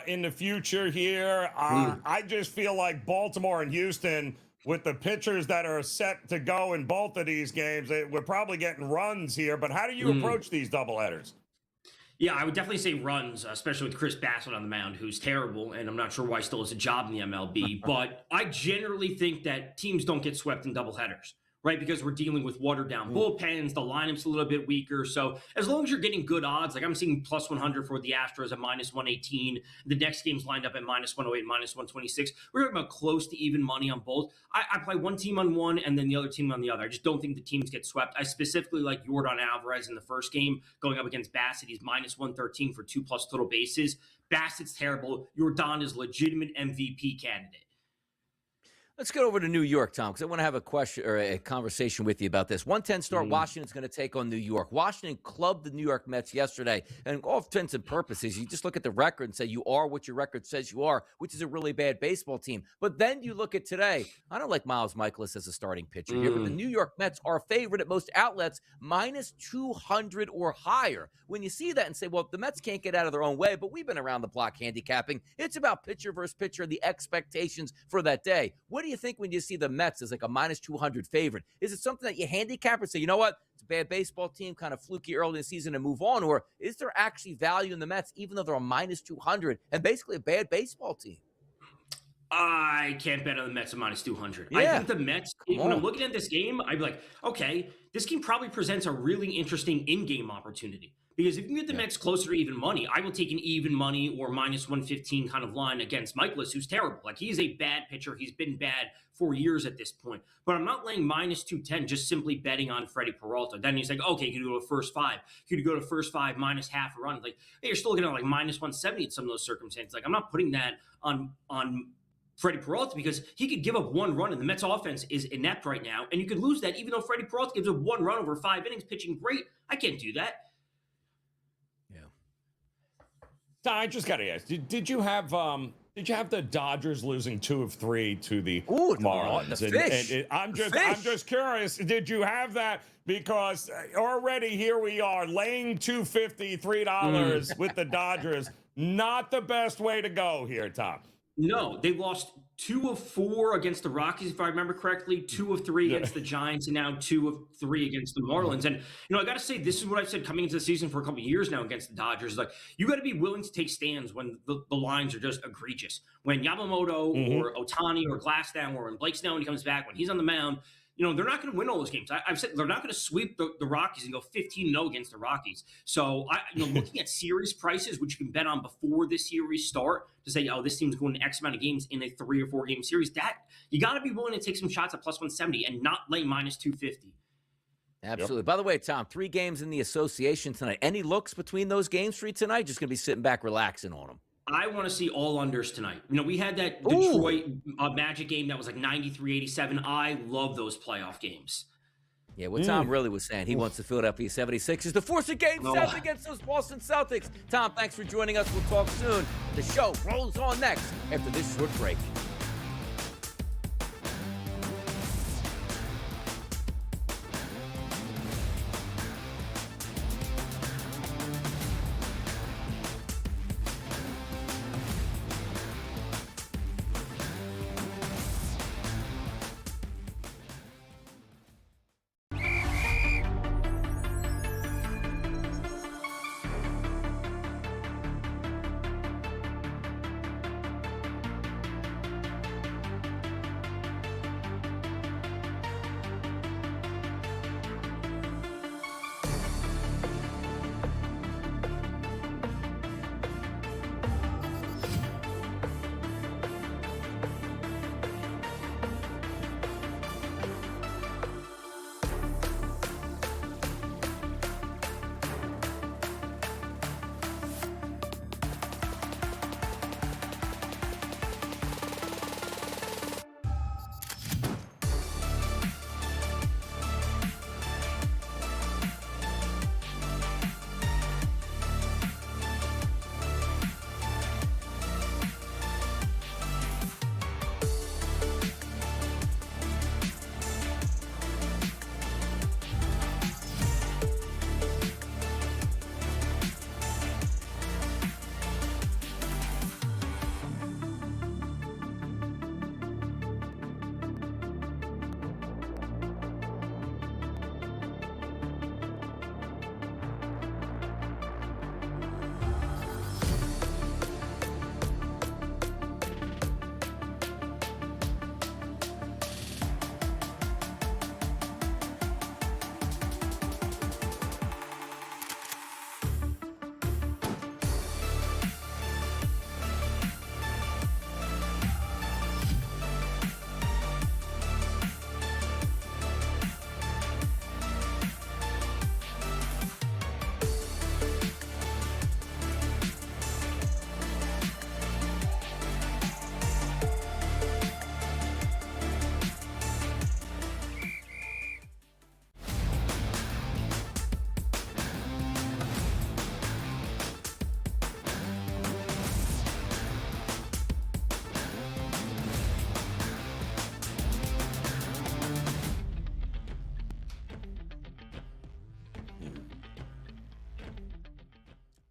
[SPEAKER 2] in the future here. I just feel like Baltimore and Houston, with the pitchers that are set to go in both of these games, we're probably getting runs here. But how do you approach these double headers?
[SPEAKER 6] Yeah, I would definitely say runs, especially with Chris Bassett on the mound, who's terrible, and I'm not sure why he still has a job in the MLB. But I generally think that teams don't get swept in double headers, right? Because we're dealing with watered down bullpens, the lineup's a little bit weaker. So as long as you're getting good odds, like I'm seeing plus 100 for the Astros at minus 118. The next game's lined up at minus 108, minus 126. We're talking about close to even money on both. I play one team on one and then the other team on the other. I just don't think the teams get swept. I specifically like Yordan Alvarez in the first game going up against Bassett. He's minus 113 for 2+ total bases. Bassett's terrible. Yordan is legitimate MVP candidate.
[SPEAKER 1] Let's get over to New York, Tom, because I want to have a question or a conversation with you about this. 110 start, Washington's going to take on New York. Washington clubbed the New York Mets yesterday, and all intents and purposes, you just look at the record and say you are what your record says you are, which is a really bad baseball team. But then you look at today. I don't like Miles Michaelis as a starting pitcher here, but the New York Mets are favored at most outlets, minus 200 or higher. When you see that and say, well, the Mets can't get out of their own way, but we've been around the block handicapping. It's about pitcher versus pitcher and the expectations for that day. What do you think when you see the Mets as like a minus 200 favorite? Is it something that you handicap and say, you know what, it's a bad baseball team, kind of fluky early in the season and move on? Or is there actually value in the Mets, even though they're a minus 200 and basically a bad baseball team?
[SPEAKER 6] I can't bet on the Mets at minus 200.
[SPEAKER 1] Yeah.
[SPEAKER 6] I think the Mets, when I'm looking at this game, I'd be like, okay, this game probably presents a really interesting in-game opportunity. Because if you can get the Mets closer to even money, I will take an even money or minus 115 kind of line against Michaelis, who's terrible. Like, he's a bad pitcher. He's been bad for years at this point. But I'm not laying minus 210, just simply betting on Freddie Peralta. Then he's like, okay, you could go to first five. You could go to first five minus half a run. Like, hey, you're still looking at like minus 170 in some of those circumstances. Like, I'm not putting that on Freddie Peralta because he could give up one run, and the Mets offense is inept right now. And you could lose that even though Freddie Peralta gives up one run over 5 innings, pitching great. I can't do that.
[SPEAKER 2] I just got to ask, did you have the Dodgers losing 2 of 3 to the Marlins?
[SPEAKER 1] The fish.
[SPEAKER 2] I'm just curious, did you have that? Because already here we are laying $2.50, $3 with the Dodgers. Not the best way to go here, Tom.
[SPEAKER 6] No, they lost 2 of 4 against the Rockies, if I remember correctly, 2 of 3 against the Giants, and now 2 of 3 against the Marlins. And, I got to say, this is what I've said coming into the season for a couple of years now against the Dodgers. Like, you got to be willing to take stands when the lines are just egregious. When Yamamoto or Ohtani or Glassdown or when Blake Snell, when he comes back, when he's on the mound, they're not going to win all those games. I've said they're not going to sweep the Rockies and go 15-0 against the Rockies. So, looking at series prices, which you can bet on before the series start to say, oh, this team's going to X amount of games in a 3 or 4 game series, that you got to be willing to take some shots at plus 170 and not lay minus 250.
[SPEAKER 1] Absolutely. Yep. By the way, Tom, 3 games in the association tonight. Any looks between those games for you tonight? Just going to be sitting back, relaxing on them.
[SPEAKER 6] I want to see all unders tonight. We had that Detroit Magic game that was like 93-87. I love those playoff games.
[SPEAKER 1] Yeah, what Tom really was saying, he wants the Philadelphia 76ers to force a game 7 against those Boston Celtics. Tom, thanks for joining us. We'll talk soon. The show rolls on next after this short break.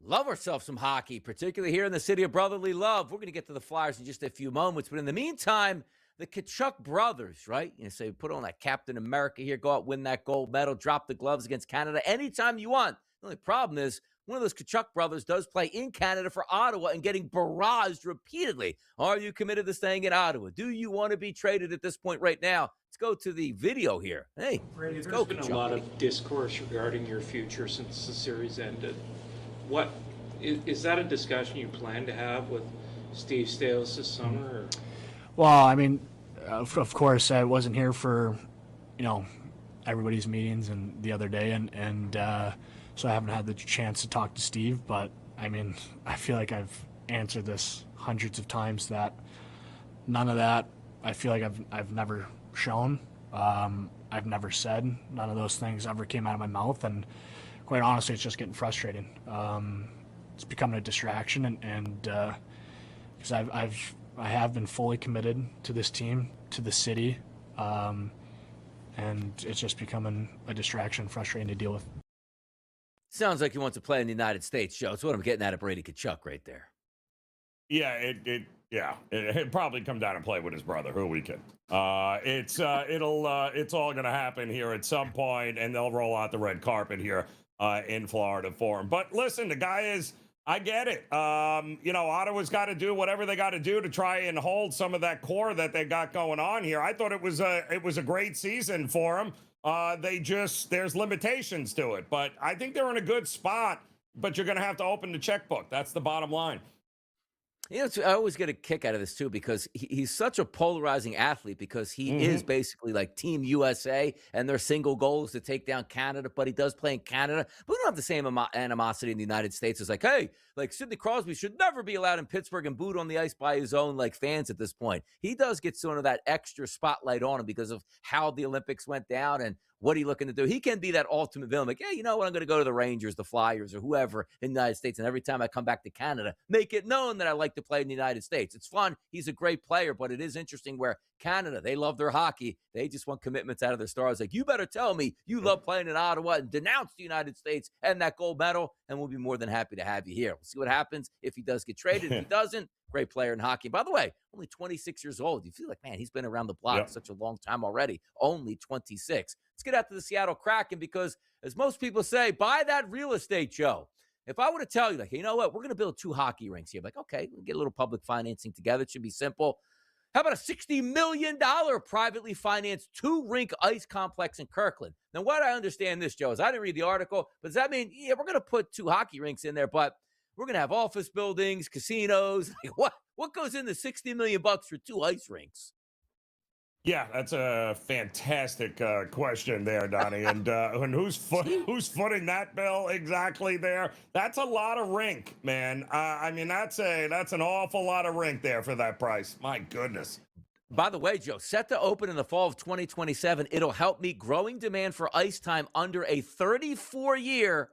[SPEAKER 1] Love ourselves some hockey, particularly here in the city of brotherly love. We're going to get to the Flyers in just a few moments. But in the meantime, the Kachuk brothers, right? You know, say, put on that Captain America here, go out, win that gold medal, drop the gloves against Canada anytime you want. The only problem is one of those Kachuk brothers does play in Canada for Ottawa and getting barraged repeatedly. Are you committed to staying in Ottawa? Do you want to be traded at this point right now? Let's go to the video here. Hey,
[SPEAKER 7] Brady,
[SPEAKER 1] let's
[SPEAKER 7] there's
[SPEAKER 1] go,
[SPEAKER 7] been
[SPEAKER 1] Kachuk.
[SPEAKER 7] a lot of discourse regarding your future since the series ended. What is that a discussion you plan to have with Steve Staios this summer? Or?
[SPEAKER 8] Well, I mean, of course, I wasn't here for, everybody's meetings and the other day, and so I haven't had the chance to talk to Steve. But I mean, I feel like I've answered this hundreds of times that none of that. I feel like I've never shown. I've never said. None of those things ever came out of my mouth, and quite honestly, it's just getting frustrating. It's becoming a distraction, and because I have been fully committed to this team, to the city, and it's just becoming a distraction, frustrating to deal with.
[SPEAKER 1] Sounds like he wants to play in the United States, Joe. It's what I'm getting at Brady Kachuk right there.
[SPEAKER 2] Yeah, it'd probably come down and play with his brother. Who we can? It's all gonna happen here at some point, and they'll roll out the red carpet here in Florida for him. But listen, the guy is. I get it. Ottawa's got to do whatever they got to do to try and hold some of that core that they got going on here. I thought it was a great season for them. There's limitations to it, but I think they're in a good spot. But you're going to have to open the checkbook. That's the bottom line.
[SPEAKER 1] I always get a kick out of this, too, because he's such a polarizing athlete because he is basically like Team USA, and their single goal is to take down Canada, but he does play in Canada. But we don't have the same animosity in the United States. It's like, hey, like Sidney Crosby should never be allowed in Pittsburgh and booed on the ice by his own fans at this point. He does get sort of that extra spotlight on him because of how the Olympics went down and what are you looking to do? He can be that ultimate villain. Like, yeah, you know what? I'm going to go to the Rangers, the Flyers, or whoever in the United States. And every time I come back to Canada, make it known that I like to play in the United States. It's fun. He's a great player, but it is interesting where Canada, they love their hockey. They just want commitments out of their stars. Like, you better tell me you love playing in Ottawa and denounce the United States and that gold medal, and we'll be more than happy to have you here. We'll see what happens if he does get traded. If he doesn't, great player in hockey. By the way, only 26 years old. You feel like, man, he's been around the block such a long time already. Only 26. Let's get out to the Seattle Kraken because, as most people say, buy that real estate, Joe. If I were to tell you, like, hey, you know what, we're going to build 2 hockey rinks here. I'm like, okay, we'll get a little public financing together. It should be simple. How about a $60 million privately financed 2-rink ice complex in Kirkland? Now, what I understand this, Joe, is I didn't read the article, but does that mean, yeah, we're going to put 2 hockey rinks in there, but we're going to have office buildings, casinos? Like, what goes into $60 million for 2 ice rinks?
[SPEAKER 2] Yeah, that's a fantastic question there, Donnie. And who's footing that bill exactly there? That's a lot of rink, man. I mean, that's an awful lot of rink there for that price. My goodness.
[SPEAKER 1] By the way, Joe, set to open in the fall of 2027. It'll help meet growing demand for ice time under a 34-year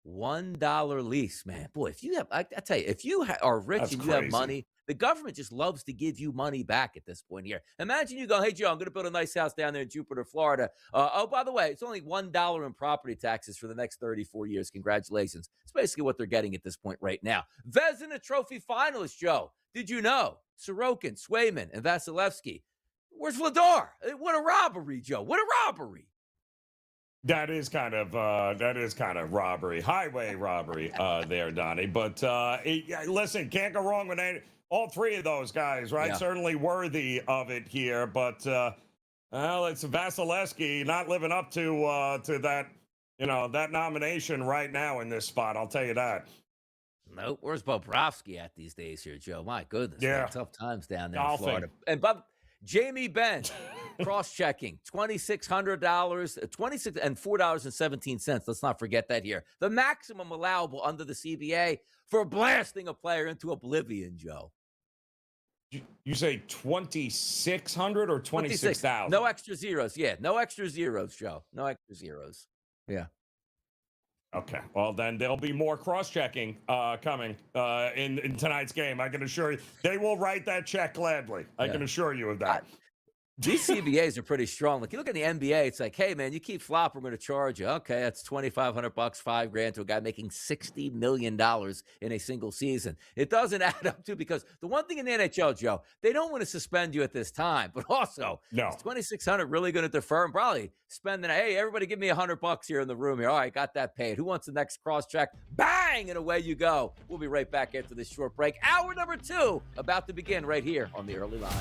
[SPEAKER 1] $1 lease, man. Boy, if you have, I tell you, if you are rich
[SPEAKER 2] That's
[SPEAKER 1] and you
[SPEAKER 2] crazy.
[SPEAKER 1] have money, the government just loves to give you money back at this point here. Imagine you go, hey, Joe, I'm going to build a nice house down there in Jupiter, Florida. By the way, it's only $1 in property taxes for the next 34 years. Congratulations. It's basically what they're getting at this point right now. Vezina Trophy finalist, Joe. Did you know? Sorokin, Swayman, and Vasilevsky. Where's Vladar? What a robbery, Joe. What a robbery.
[SPEAKER 2] That is kind of robbery, highway robbery there, Donnie. But listen, can't go wrong with all 3 of those guys, right?
[SPEAKER 1] Yeah.
[SPEAKER 2] Certainly worthy of it here. But it's Vasilevsky not living up to that, that nomination right now in this spot. I'll tell you that.
[SPEAKER 1] Nope. Where's Bobrovsky at these days here, Joe? My goodness.
[SPEAKER 2] Yeah.
[SPEAKER 1] Man, tough times down there
[SPEAKER 2] Golfing.
[SPEAKER 1] in Florida. And Jamie Benn, cross-checking, $2,600, $26 and $4.17. Let's not forget that here. The maximum allowable under the CBA for blasting a player into oblivion, Joe.
[SPEAKER 2] You say 2,600 or 26,000?
[SPEAKER 1] No extra zeros. Yeah, no extra zeros, Joe. No extra zeros. Yeah.
[SPEAKER 2] Okay. Well, then there'll be more cross-checking coming in tonight's game. I can assure you. They will write that check gladly. I can assure you of that.
[SPEAKER 1] These CBAs are pretty strong. Like you look at the NBA, it's like, hey man, you keep flopping, we're going to charge you. Okay, that's $2,500, $5,000 to a guy making $60 million in a single season. It doesn't add up too, because the one thing in the NHL, Joe, they don't want to suspend you at this time, but also,
[SPEAKER 2] No.
[SPEAKER 1] is $2,600 really going to defer? And probably spending, hey, everybody, give me $100 here in the room here. All right, got that paid. Who wants the next cross check? Bang, and away you go. We'll be right back after this short break. Hour number 2 about to begin right here on the Early Line.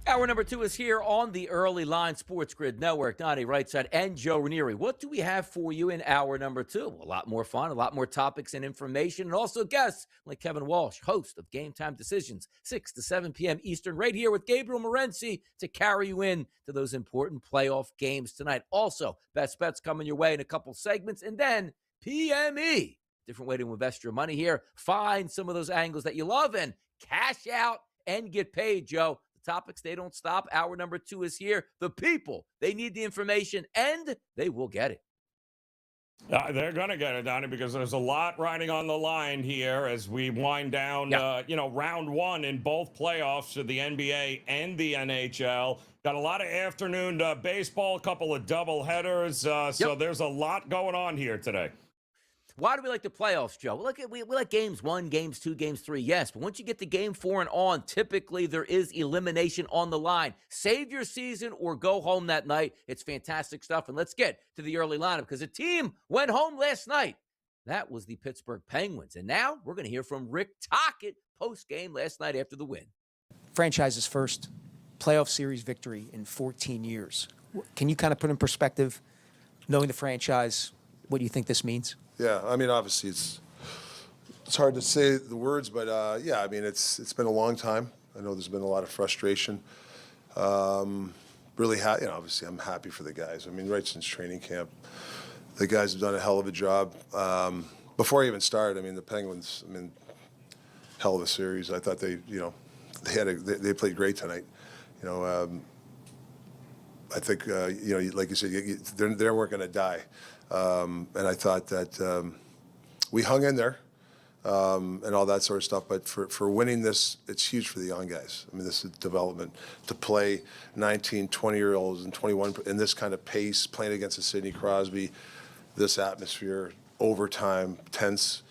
[SPEAKER 1] Hour number 2 is here on the Early Line SportsGrid Network. Donnie Rightside and Joe Ranieri. What do we have for you in hour number 2? A lot more fun, a lot more topics and information, and also guests like Kevin Walsh, host of Game Time Decisions, 6 to 7 p.m. Eastern, right here with Gabriel Morency to carry you in to those important playoff games tonight. Also, best bets coming your way in a couple segments, and then PME. Different way to invest your money here. Find some of those angles that you love and cash out and get paid, Joe. Topics, they don't stop. Hour number 2 is here. The people, they need the information, and they will get it.
[SPEAKER 2] They're going to get it, Donnie, because there's a lot riding on the line here as we wind down, round 1 in both playoffs of the NBA and the NHL. Got a lot of afternoon baseball, a couple of double headers, so there's a lot going on here today.
[SPEAKER 1] Why do we like the playoffs, Joe? We like games 1, games 2, games 3, yes. But once you get to game 4 and on, typically there is elimination on the line. Save your season or go home that night. It's fantastic stuff. And let's get to the early lineup because a team went home last night. That was the Pittsburgh Penguins. And now we're going to hear from Rick Tocchet post-game last night after the win.
[SPEAKER 9] Franchise's first playoff series victory in 14 years. Can you kind of put in perspective, knowing the franchise, what do you think this means?
[SPEAKER 10] Yeah, I mean, obviously it's hard to say the words, but yeah, I mean, it's been a long time. I know there's been a lot of frustration. Really, obviously I'm happy for the guys. I mean, right since training camp, the guys have done a hell of a job. Before I even started, I mean, the Penguins, hell of a series. I thought they played great tonight. I think like you said, they weren't going to die. And I thought that we hung in there. and all that sort of stuff. But for winning this, it's huge for the young guys. I mean, this is development. To play 19, 20-year-olds and 21 in this kind of pace, playing against a Sidney Crosby, this atmosphere, overtime, tense,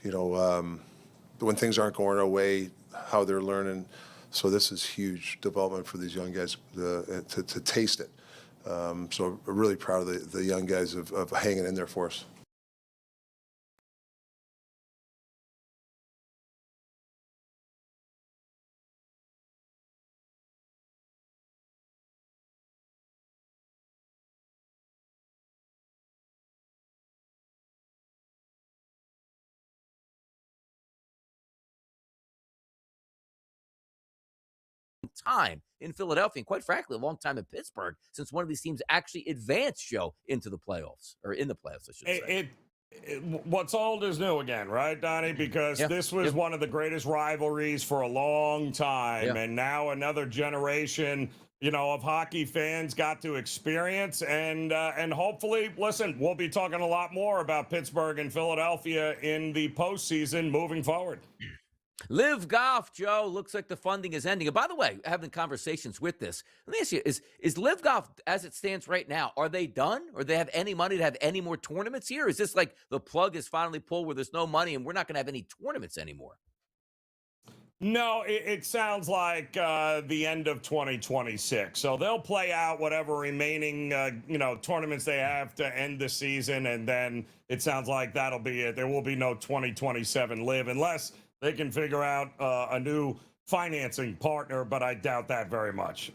[SPEAKER 10] when things aren't going our way, how they're learning. So this is huge development for these young guys to taste it. So I'm really proud of the young guys of hanging in there for us.
[SPEAKER 1] Time in Philadelphia, and quite frankly, a long time in Pittsburgh, since one of these teams actually advanced, Joe, into the playoffs, or in the playoffs, I should say.
[SPEAKER 2] What's old is new again, right, Donnie? Because this was one of the greatest rivalries for a long time, and now another generation, of hockey fans got to experience, and hopefully, listen, we'll be talking a lot more about Pittsburgh and Philadelphia in the postseason moving forward.
[SPEAKER 1] Live Golf, Joe. Looks like the funding is ending. And by the way, having conversations with this, let me ask you, is Live Golf, as it stands right now, are they done? Or do they have any money to have any more tournaments here? Is this like the plug is finally pulled where there's no money and we're not going to have any tournaments anymore?
[SPEAKER 2] No, it sounds like the end of 2026. So they'll play out whatever remaining, tournaments they have to end the season. And then it sounds like that'll be it. There will be no 2027 Live unless they can figure out a new financing partner, but I doubt that very much.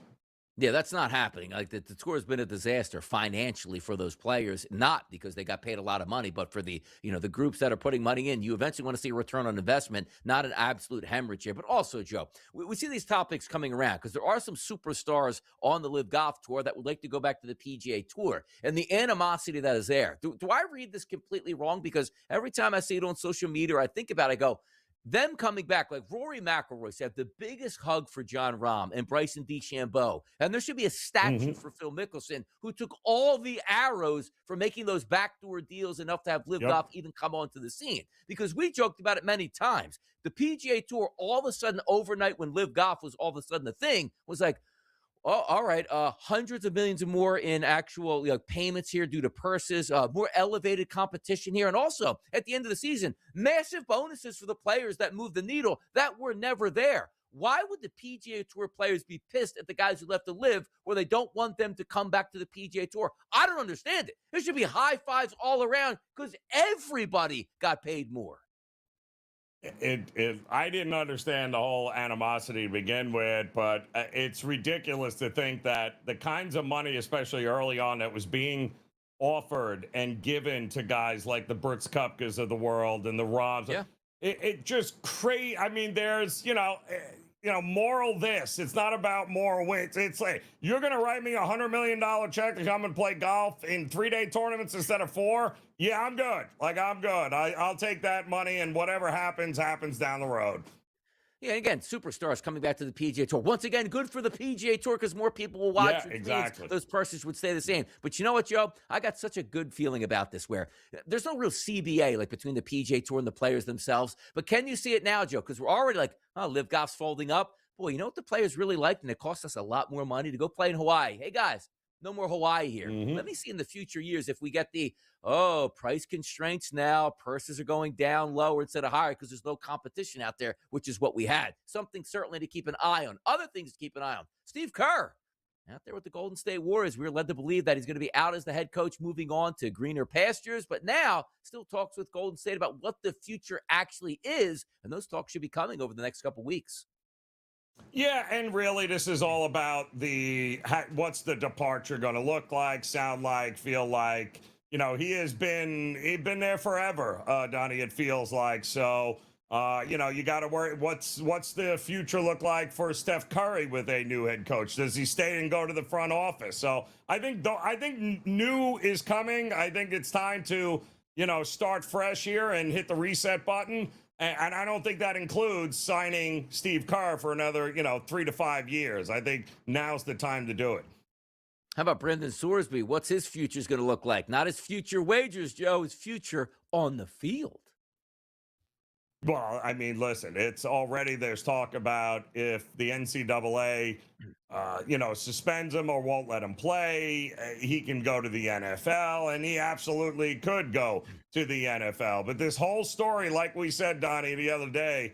[SPEAKER 1] Yeah, that's not happening. Like the tour has been a disaster financially for those players, not because they got paid a lot of money, but for the groups that are putting money in. You eventually want to see a return on investment, not an absolute hemorrhage here. But also, Joe, we see these topics coming around because there are some superstars on the Live Golf Tour that would like to go back to the PGA Tour, and the animosity that is there. Do I read this completely wrong? Because every time I see it on social media or I think about it, I go, them coming back, like Rory McIlroy said, the biggest hug for John Rahm and Bryson DeChambeau. And there should be a statue for Phil Mickelson, who took all the arrows for making those backdoor deals enough to have Live Golf even come onto the scene. Because we joked about it many times. The PGA Tour, all of a sudden, overnight, when Live Golf was all of a sudden the thing, was like, oh, all right, hundreds of millions and more in actual payments here due to purses, more elevated competition here. And also, at the end of the season, massive bonuses for the players that move the needle that were never there. Why would the PGA Tour players be pissed at the guys who left to Live where they don't want them to come back to the PGA Tour? I don't understand it. There should be high fives all around because everybody got paid more.
[SPEAKER 2] I didn't understand the whole animosity to begin with, but it's ridiculous to think that the kinds of money, especially early on, that was being offered and given to guys like the Brooks Koepkas of the world and the Robs.
[SPEAKER 1] Yeah.
[SPEAKER 2] It just crazy. I mean, there's, moral this. It's not about moral wins. It's like, you're going to write me $100 million check to come and play golf in 3-day tournaments instead of 4? Yeah, I'm good. I'm good. I'll take that money, and whatever happens down the road.
[SPEAKER 1] Yeah, and again, superstars coming back to the PGA Tour. Once again, good for the PGA Tour because more people will watch.
[SPEAKER 2] Yeah, exactly.
[SPEAKER 1] Those purses would stay the same. But you know what, Joe? I got such a good feeling about this where there's no real CBA like between the PGA Tour and the players themselves. But can you see it now, Joe? Because we're already like, oh, Live Golf's folding up. Boy, you know what the players really liked? And it cost us a lot more money to go play in Hawaii. Hey, guys, no more Hawaii here. Let me see in the future years if we get the, price constraints now, purses are going down lower instead of higher because there's no competition out there, which is what we had. Something certainly to keep an eye on. Other things to keep an eye on. Steve Kerr, out there with the Golden State Warriors. We were led to believe that he's going to be out as the head coach, moving on to greener pastures, but now still talks with Golden State about what the future actually is, and those talks should be coming over the next couple weeks.
[SPEAKER 2] Yeah, and really this is all about what's the departure going to look like, sound like, feel like. He's been there forever, Donnie, it feels like. So, you got to worry. What's the future look like for Steph Curry with a new head coach? Does he stay and go to the front office? So I think new is coming. I think it's time to, start fresh here and hit the reset button. And I don't think that includes signing Steve Kerr for another, 3 to 5 years. I think now's the time to do it.
[SPEAKER 1] How about Brendan Sorsby? What's his future going to look like? Not his future wagers, Joe, his future on the field.
[SPEAKER 2] Well, I mean, listen, it's already there's talk about if the NCAA, suspends him or won't let him play, he can go to the NFL, and he absolutely could go to the NFL. But this whole story, like we said, Donnie, the other day,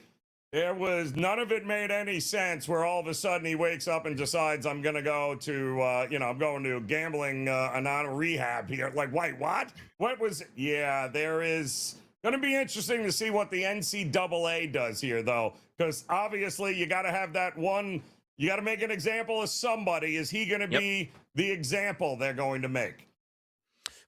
[SPEAKER 2] there was none of it made any sense where all of a sudden he wakes up and decides I'm going to go to, I'm going to gambling, rehab here. Like, wait, what? What was, yeah, there is. Going to be interesting to see what the NCAA does here, though, because obviously you got to have that one. You got to make an example of somebody. Is he going to be the example they're going to make?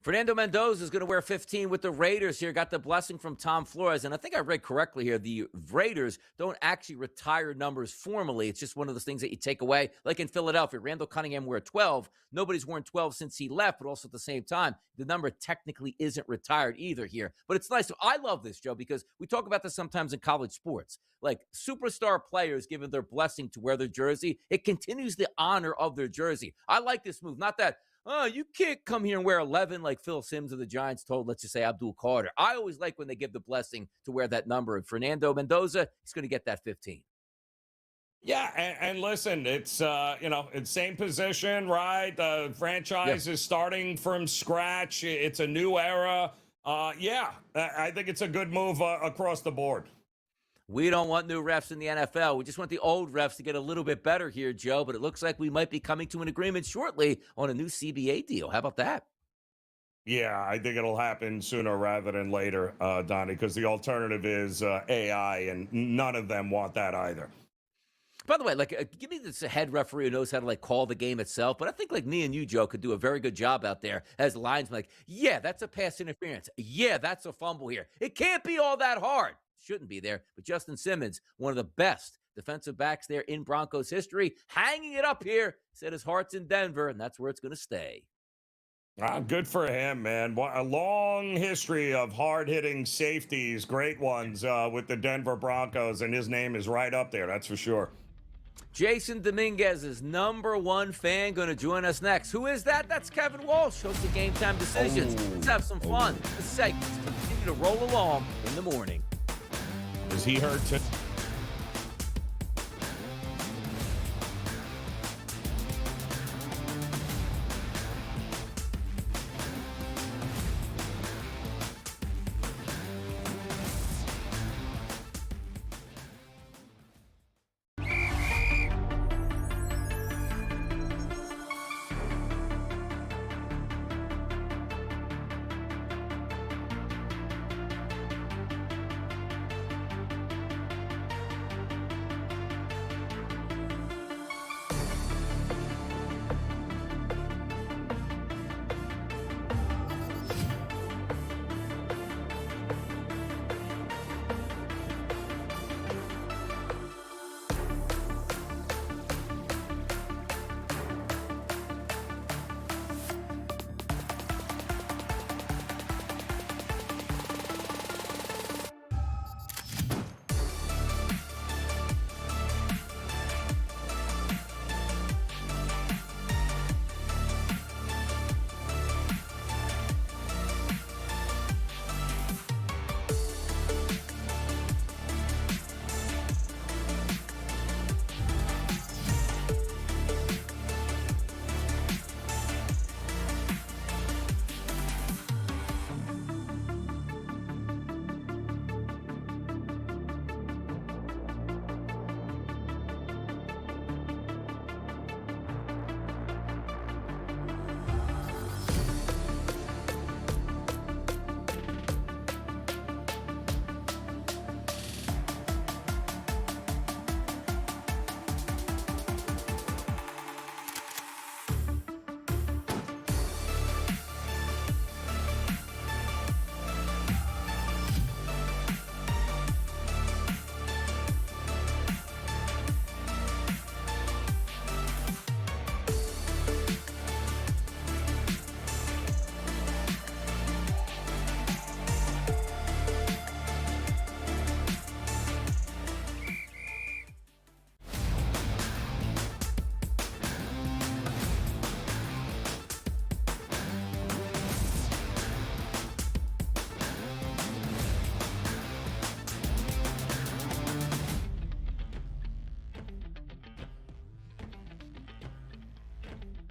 [SPEAKER 1] Fernando Mendoza is going to wear 15 with the Raiders here. Got the blessing from Tom Flores. And I think I read correctly here. The Raiders don't actually retire numbers formally. It's just one of those things that you take away. Like in Philadelphia, Randall Cunningham wore 12. Nobody's worn 12 since he left, but also at the same time, the number technically isn't retired either here. But it's nice. So I love this, Joe, because we talk about this sometimes in college sports. Like superstar players given their blessing to wear their jersey. It continues the honor of their jersey. I like this move. Not that, oh, you can't come here and wear 11 like Phil Simms of the Giants told, let's just say, Abdul Carter. I always like when they give the blessing to wear that number. And Fernando Mendoza, he's going to get that 15.
[SPEAKER 2] Yeah, and listen, it's, it's same position, right? The franchise is starting from scratch. It's a new era. I think it's a good move across the board.
[SPEAKER 1] We don't want new refs in the NFL. We just want the old refs to get a little bit better here, Joe. But it looks like we might be coming to an agreement shortly on a new CBA deal. How about that?
[SPEAKER 2] Yeah, I think it'll happen sooner rather than later, Donnie, because the alternative is AI, and none of them want that either.
[SPEAKER 1] By the way, give me this head referee who knows how to call the game itself. But I think me and you, Joe, could do a very good job out there as linesmen. Yeah, that's a pass interference. Yeah, that's a fumble here. It can't be all that hard. Shouldn't be there. But Justin Simmons, one of the best defensive backs there in Broncos history, hanging it up here, said his heart's in Denver, and that's where it's going to stay.
[SPEAKER 2] Good for him, man. A long history of hard-hitting safeties, great ones with the Denver Broncos, and his name is right up there, that's for sure.
[SPEAKER 1] Jason Dominguez's #1 fan going to join us next. Who is that? That's Kevin Walsh, host of Game Time Decisions. Let's have some fun. This segment continue to roll along in the morning.
[SPEAKER 2] Is he hurt too?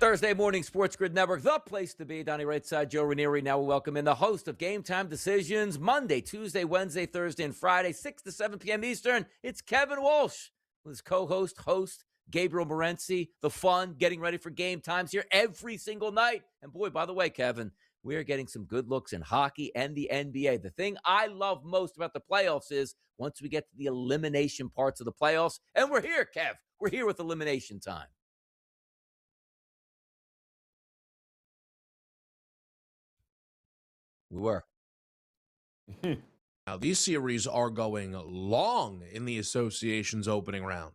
[SPEAKER 1] Thursday morning, Sports Grid Network, the place to be. Donnie Rightside, Joe Ranieri. Now we welcome in the host of Game Time Decisions, Monday, Tuesday, Wednesday, Thursday, and Friday, 6 to 7 p.m. Eastern. It's Kevin Walsh with his host, Gabriel Morency. The fun, getting ready for game times here every single night. And boy, by the way, Kevin, we're getting some good looks in hockey and the NBA. The thing I love most about the playoffs is once we get to the elimination parts of the playoffs, and we're here, Kev. We're here with elimination time. We were.
[SPEAKER 11] Now, these series are going long in the association's opening round.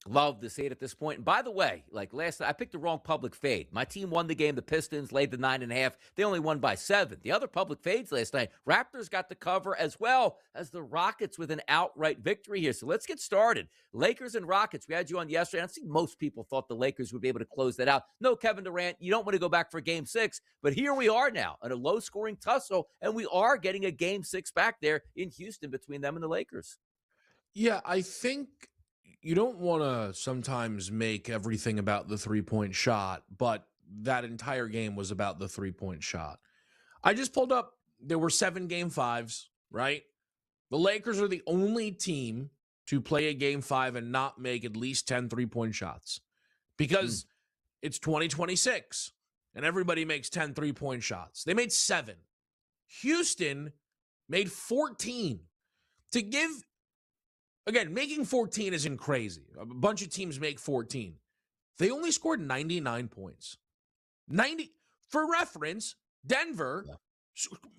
[SPEAKER 1] Love to see it at this point. And by the way, like last night, I picked the wrong public fade. My team won the game. The Pistons laid the 9.5. They only won by 7. The other public fades last night, Raptors got the cover as well as the Rockets with an outright victory here. So let's get started. Lakers and Rockets. We had you on yesterday. I think most people thought the Lakers would be able to close that out. No, Kevin Durant, you don't want to go back for game 6, but here we are now in a low-scoring tussle, and we are getting a game 6 back there in Houston between them and the Lakers.
[SPEAKER 11] Yeah, I think you don't want to sometimes make everything about the three-point shot, but that entire game was about the three-point shot. I just pulled up, there were 7 game 5s, right? The Lakers are the only team to play a game 5 and not make at least 10 three-point shots because it's 2026 and everybody makes 10 three-point shots. They made 7. Houston made 14. To give, again, making 14 isn't crazy. A bunch of teams make 14. They only scored 99 points. 90. For reference, Denver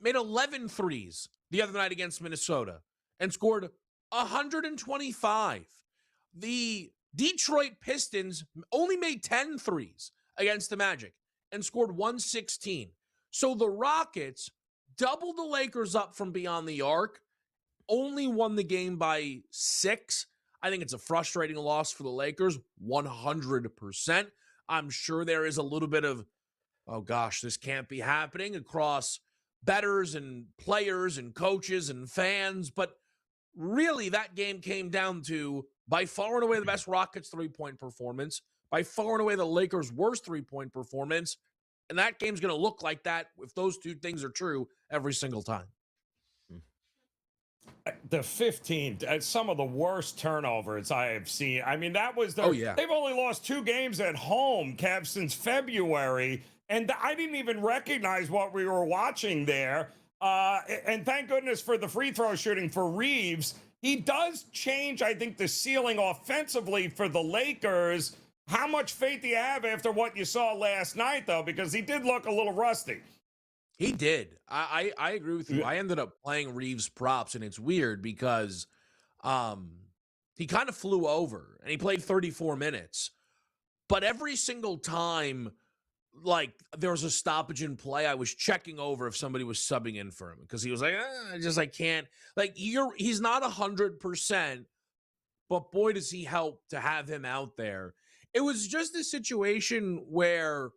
[SPEAKER 11] made 11 threes the other night against Minnesota and scored 125. The Detroit Pistons only made 10 threes against the Magic and scored 116. So the Rockets doubled the Lakers up from beyond the arc, only won the game by 6. I think it's a frustrating loss for the Lakers, 100%. I'm sure there is a little bit of, oh gosh, this can't be happening across bettors and players and coaches and fans. But really, that game came down to, by far and away, the best Rockets three-point performance, by far and away the Lakers' worst three-point performance. And that game's going to look like that if those two things are true every single time.
[SPEAKER 2] The 15, some of the worst turnovers I have seen. I mean, that was the, they've only lost 2 games at home, Kev, since February. And I didn't even recognize what we were watching there. And thank goodness for the free throw shooting for Reeves. He does change, I think, the ceiling offensively for the Lakers. How much faith do you have after what you saw last night, though? Because he did look a little rusty.
[SPEAKER 11] He did. I agree with you. I ended up playing Reeves props, and it's weird because he kind of flew over, and he played 34 minutes. But every single time, like, there was a stoppage in play, I was checking over if somebody was subbing in for him because he was like, I can't. Like, he's not 100%, but boy, does he help to have him out there. It was just a situation where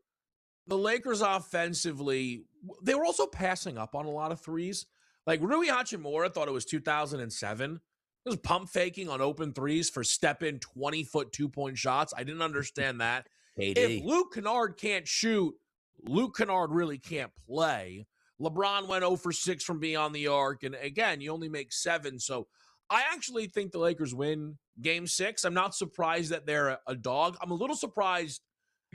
[SPEAKER 11] the Lakers offensively, they were also passing up on a lot of threes. Like, Rui Hachimura thought it was 2007. It was pump faking on open threes for step-in 20-foot two-point shots. I didn't understand that. If Luke Kennard can't shoot, Luke Kennard really can't play. LeBron went 0 for 6 from beyond the arc. And again, you only make 7. So I actually think the Lakers win game 6. I'm not surprised that they're a dog. I'm a little surprised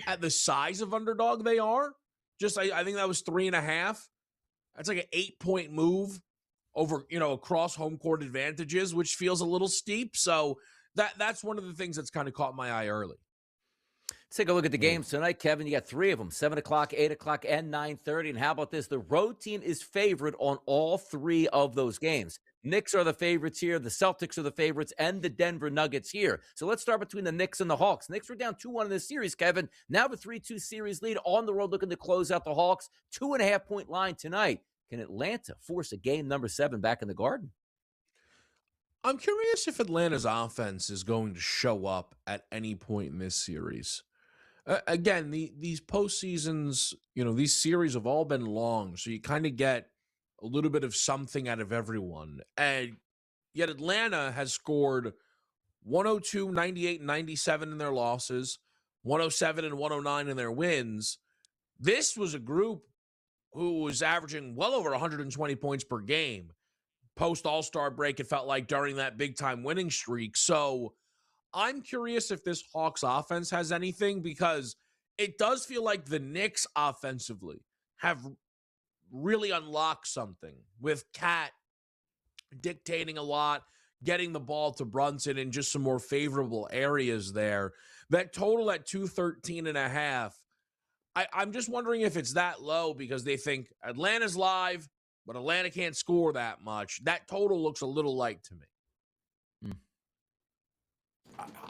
[SPEAKER 11] at the size of underdog they are. I think that was 3.5. That's like an 8-point move over, across home court advantages, which feels a little steep. So that's one of the things that's kind of caught my eye early.
[SPEAKER 1] Let's take a look at the games tonight, Kevin. You got 3 of them, 7 o'clock, 8 o'clock, and 9:30. And how about this? The road team is favored on all 3 of those games. Knicks are the favorites here. The Celtics are the favorites, and the Denver Nuggets here. So let's start between the Knicks and the Hawks. Knicks were down 2-1 in this series, Kevin. Now the 3-2 series lead on the road, looking to close out the Hawks. 2.5-point line tonight. Can Atlanta force a game number 7 back in the Garden?
[SPEAKER 11] I'm curious if Atlanta's offense is going to show up at any point in this series. Again, these postseasons, these series have all been long, so you kind of get a little bit of something out of everyone. And yet Atlanta has scored 102, 98, 97 in their losses, 107 and 109 in their wins. This was a group who was averaging well over 120 points per game. Post All-Star break, it felt like during that big-time winning streak. So I'm curious if this Hawks offense has anything, because it does feel like the Knicks offensively have really unlocked something with Cat dictating a lot, getting the ball to Brunson in just some more favorable areas there. That total at 213.5, I'm just wondering if it's that low because they think Atlanta's live, but Atlanta can't score that much. That total looks a little light to me.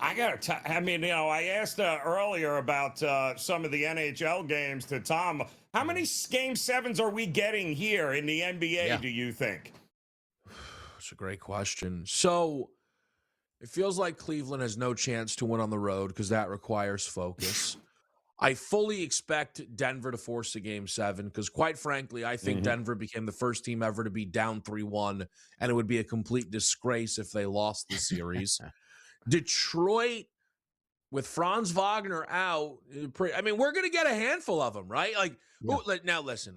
[SPEAKER 2] I mean, I asked earlier about some of the NHL games to Tom. How many Game 7s are we getting here in the NBA, do you think?
[SPEAKER 11] That's a great question. So it feels like Cleveland has no chance to win on the road because that requires focus. I fully expect Denver to force a Game 7 because, quite frankly, I think Denver became the first team ever to be down 3-1, and it would be a complete disgrace if they lost the series. Detroit, with Franz Wagner out, I mean, we're going to get a handful of them, right? Now listen,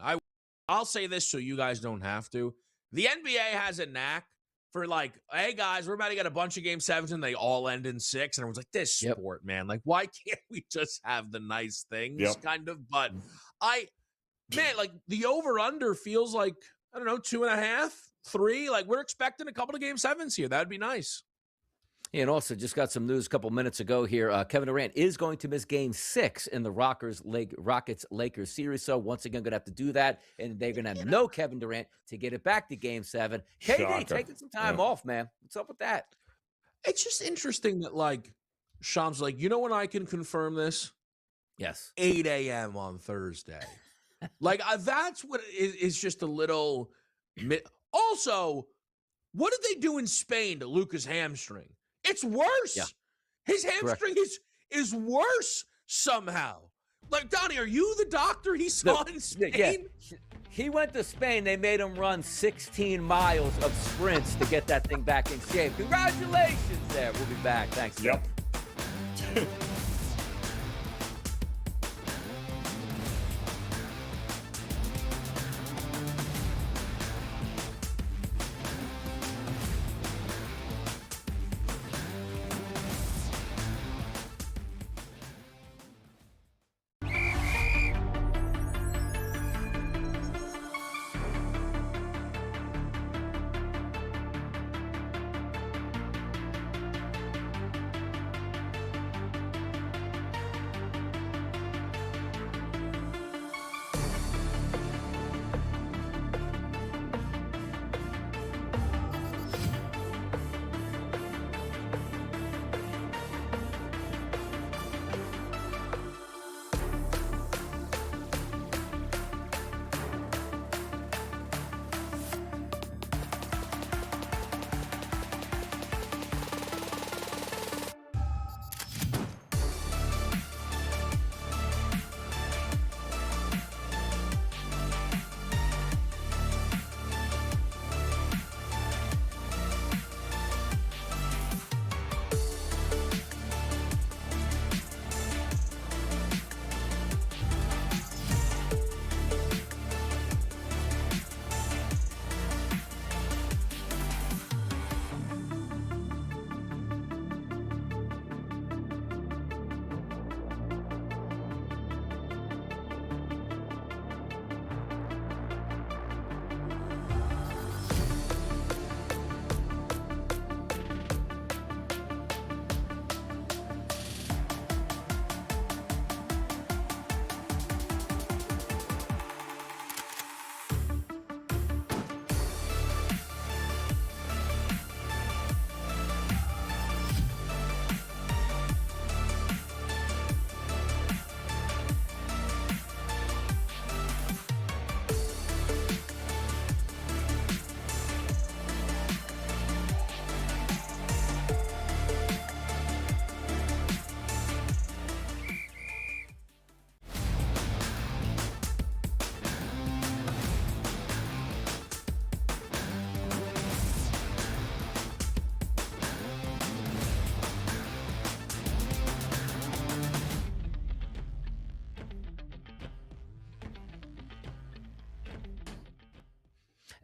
[SPEAKER 11] I'll say this so you guys don't have to. The NBA has a knack for hey guys, we're about to get a bunch of Game 7s and they all end in 6. And everyone's like, this sport, man. Why can't we just have the nice things kind of? But the over-under feels like, I don't know, 2.5, 3. We're expecting a couple of Game 7s here. That'd be nice.
[SPEAKER 1] And also, just got some news a couple minutes ago here. Kevin Durant is going to miss Game 6 in the Rockets-Lakers series. So, once again, going to have to do that. And they're going to have no Kevin Durant to get it back to Game 7. KD taking some time off, man. What's up with that?
[SPEAKER 11] It's just interesting that, Shams when I can confirm this?
[SPEAKER 1] Yes.
[SPEAKER 11] 8 a.m. on Thursday. That's what is just a little... Also, what did they do in Spain to Luka's hamstring? It's worse. Yeah. His hamstring is worse somehow. Donnie, are you the doctor he saw in Spain?
[SPEAKER 1] Yeah. He went to Spain. They made him run 16 miles of sprints to get that thing back in shape. Congratulations there. We'll be back. Thanks.
[SPEAKER 2] Yep.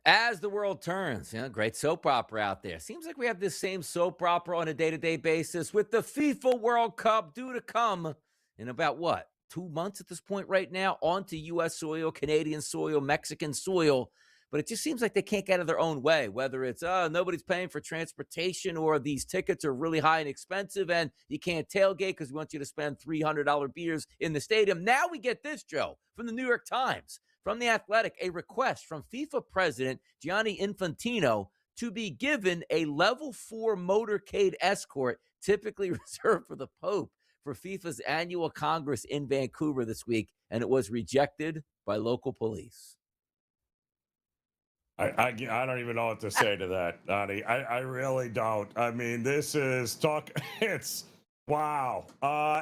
[SPEAKER 1] As the world turns, great soap opera out there. Seems like we have this same soap opera on a day-to-day basis with the FIFA World Cup due to come in about, 2 months at this point right now, onto U.S. soil, Canadian soil, Mexican soil. But it just seems like they can't get out of their own way, whether it's nobody's paying for transportation or these tickets are really high and expensive and you can't tailgate because we want you to spend $300 beers in the stadium. Now we get this, Joe, from the New York Times. From The Athletic, a request from FIFA President Gianni Infantino to be given a level 4 motorcade escort, typically reserved for the Pope, for FIFA's annual Congress in Vancouver this week, and it was rejected by local police.
[SPEAKER 2] I don't even know what to say to that, Donnie. I really don't. I mean, this is talk. It's wow.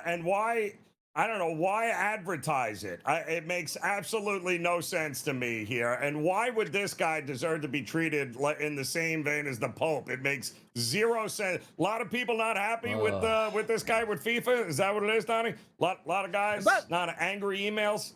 [SPEAKER 2] And why? I don't know why advertise it. It makes absolutely no sense to me here. And why would this guy deserve to be treated in the same vein as the Pope? It makes zero sense. A lot of people not happy with this guy with FIFA. Is that what it is, Donnie? Lot of guys not angry emails.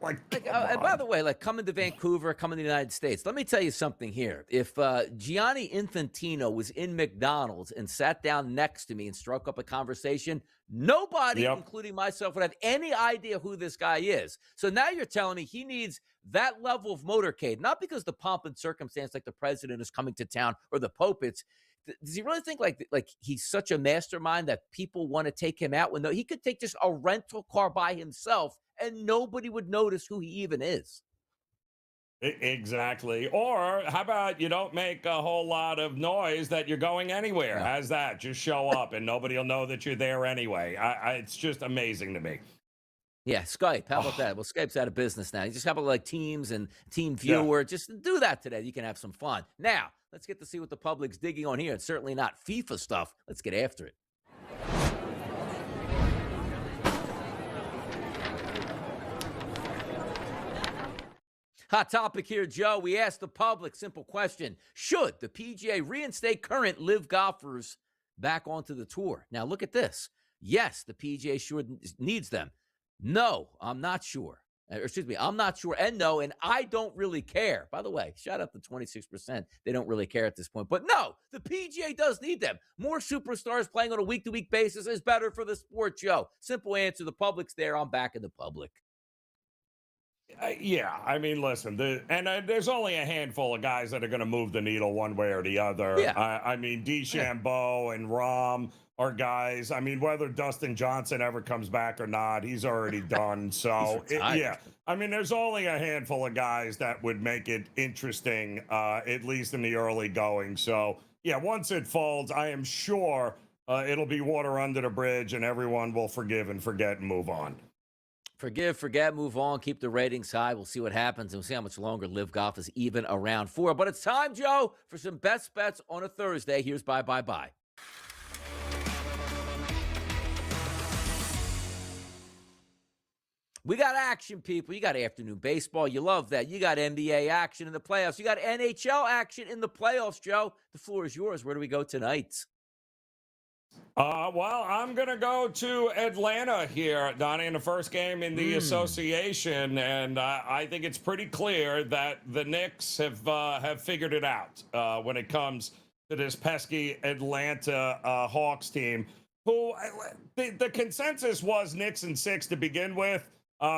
[SPEAKER 1] And by the way, coming to Vancouver, coming to the United States, let me tell you something here. If Gianni Infantino was in McDonald's and sat down next to me and struck up a conversation, nobody, including myself, would have any idea who this guy is. So now you're telling me he needs that level of motorcade, not because the pomp and circumstance like the president is coming to town or the Pope. Does he really think like he's such a mastermind that people want to take him out when he could take just a rental car by himself and nobody would notice who he even is?
[SPEAKER 2] Exactly. Or how about you don't make a whole lot of noise that you're going anywhere?
[SPEAKER 1] Yeah.
[SPEAKER 2] How's that? Just show up and nobody will know that you're there anyway. It's just amazing to me.
[SPEAKER 1] Yeah, Skype. How about that? Well, Skype's out of business now. You just have Teams and Team Viewer. Just do that today. You can have some fun. Now, let's get to see what the public's digging on here. It's certainly not FIFA stuff. Let's get after it. Hot topic here, Joe. We asked the public, simple question. Should the PGA reinstate current live golfers back onto the tour? Now, look at this. Yes, the PGA sure needs them. No, I'm not sure. I'm not sure. And no, and I don't really care. By the way, shout out to 26%. They don't really care at this point. But no, the PGA does need them. More superstars playing on a week-to-week basis is better for the sport, Joe. Simple answer. The public's there. I'm backing the public.
[SPEAKER 2] Yeah, I mean, listen, there's only a handful of guys that are going to move the needle one way or the other.
[SPEAKER 1] Yeah.
[SPEAKER 2] I mean, DeChambeau and Rahm are guys. I mean, whether Dustin Johnson ever comes back or not, he's already done. So, yeah. I mean, there's only a handful of guys that would make it interesting, at least in the early going. So, yeah, once it folds, I am sure it'll be water under the bridge and everyone will forgive and forget and move on.
[SPEAKER 1] Forgive, forget, move on, keep the ratings high. We'll see what happens, and we'll see how much longer Live Golf is even around for. But it's time, Joe, for some best bets on a Thursday. Here's bye. We got action, people. You got afternoon baseball. You love that. You got NBA action in the playoffs. You got NHL action in the playoffs, Joe. The floor is yours. Where do we go tonight?
[SPEAKER 2] Well, I'm going to go to Atlanta here, Donnie, in the first game in the association, and I think it's pretty clear that the Knicks have figured it out when it comes to this pesky Atlanta Hawks team, who the consensus was Knicks in 6 to begin with,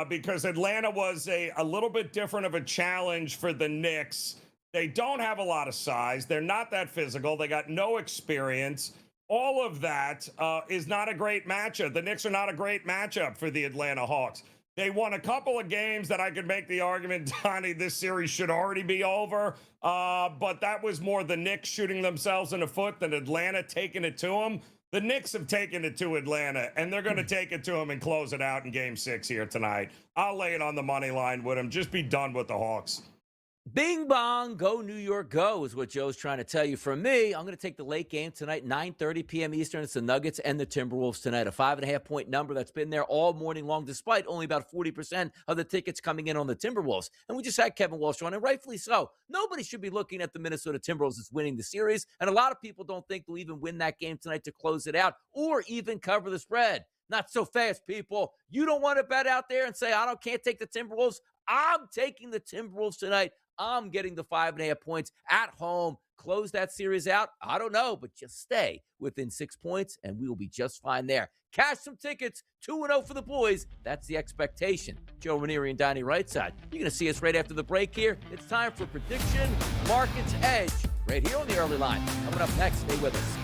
[SPEAKER 2] because Atlanta was a little bit different of a challenge for the Knicks. They don't have a lot of size. They're not that physical. They got no experience. All of that is not a great matchup. The Knicks are not a great matchup for the Atlanta Hawks. They won a couple of games that I could make the argument, Donnie, this series should already be over. But that was more the Knicks shooting themselves in the foot than Atlanta taking it to them. The Knicks have taken it to Atlanta, and they're going to take it to them and close it out in Game 6 here tonight. I'll lay it on the money line with them. Just be done with the Hawks.
[SPEAKER 1] Bing bong, go New York, go is what Joe's trying to tell you. From me, I'm going to take the late game tonight, 9:30 p.m. Eastern. It's the Nuggets and the Timberwolves tonight. A 5.5-point number that's been there all morning long, despite only about 40% of the tickets coming in on the Timberwolves. And we just had Kevin Walsh on, and rightfully so. Nobody should be looking at the Minnesota Timberwolves as winning the series, and a lot of people don't think they'll even win that game tonight to close it out or even cover the spread. Not so fast, people. You don't want to bet out there and say, can't take the Timberwolves. I'm taking the Timberwolves tonight. I'm getting the 5.5 points at home. Close that series out? I don't know, but just stay within 6 points, and we will be just fine there. Cash some tickets, 2-0 for the boys. That's the expectation. Joe Ranieri and Donnie Rightside. You're going to see us right after the break here. It's time for Prediction Markets Edge right here on the early line. Coming up next, stay with us.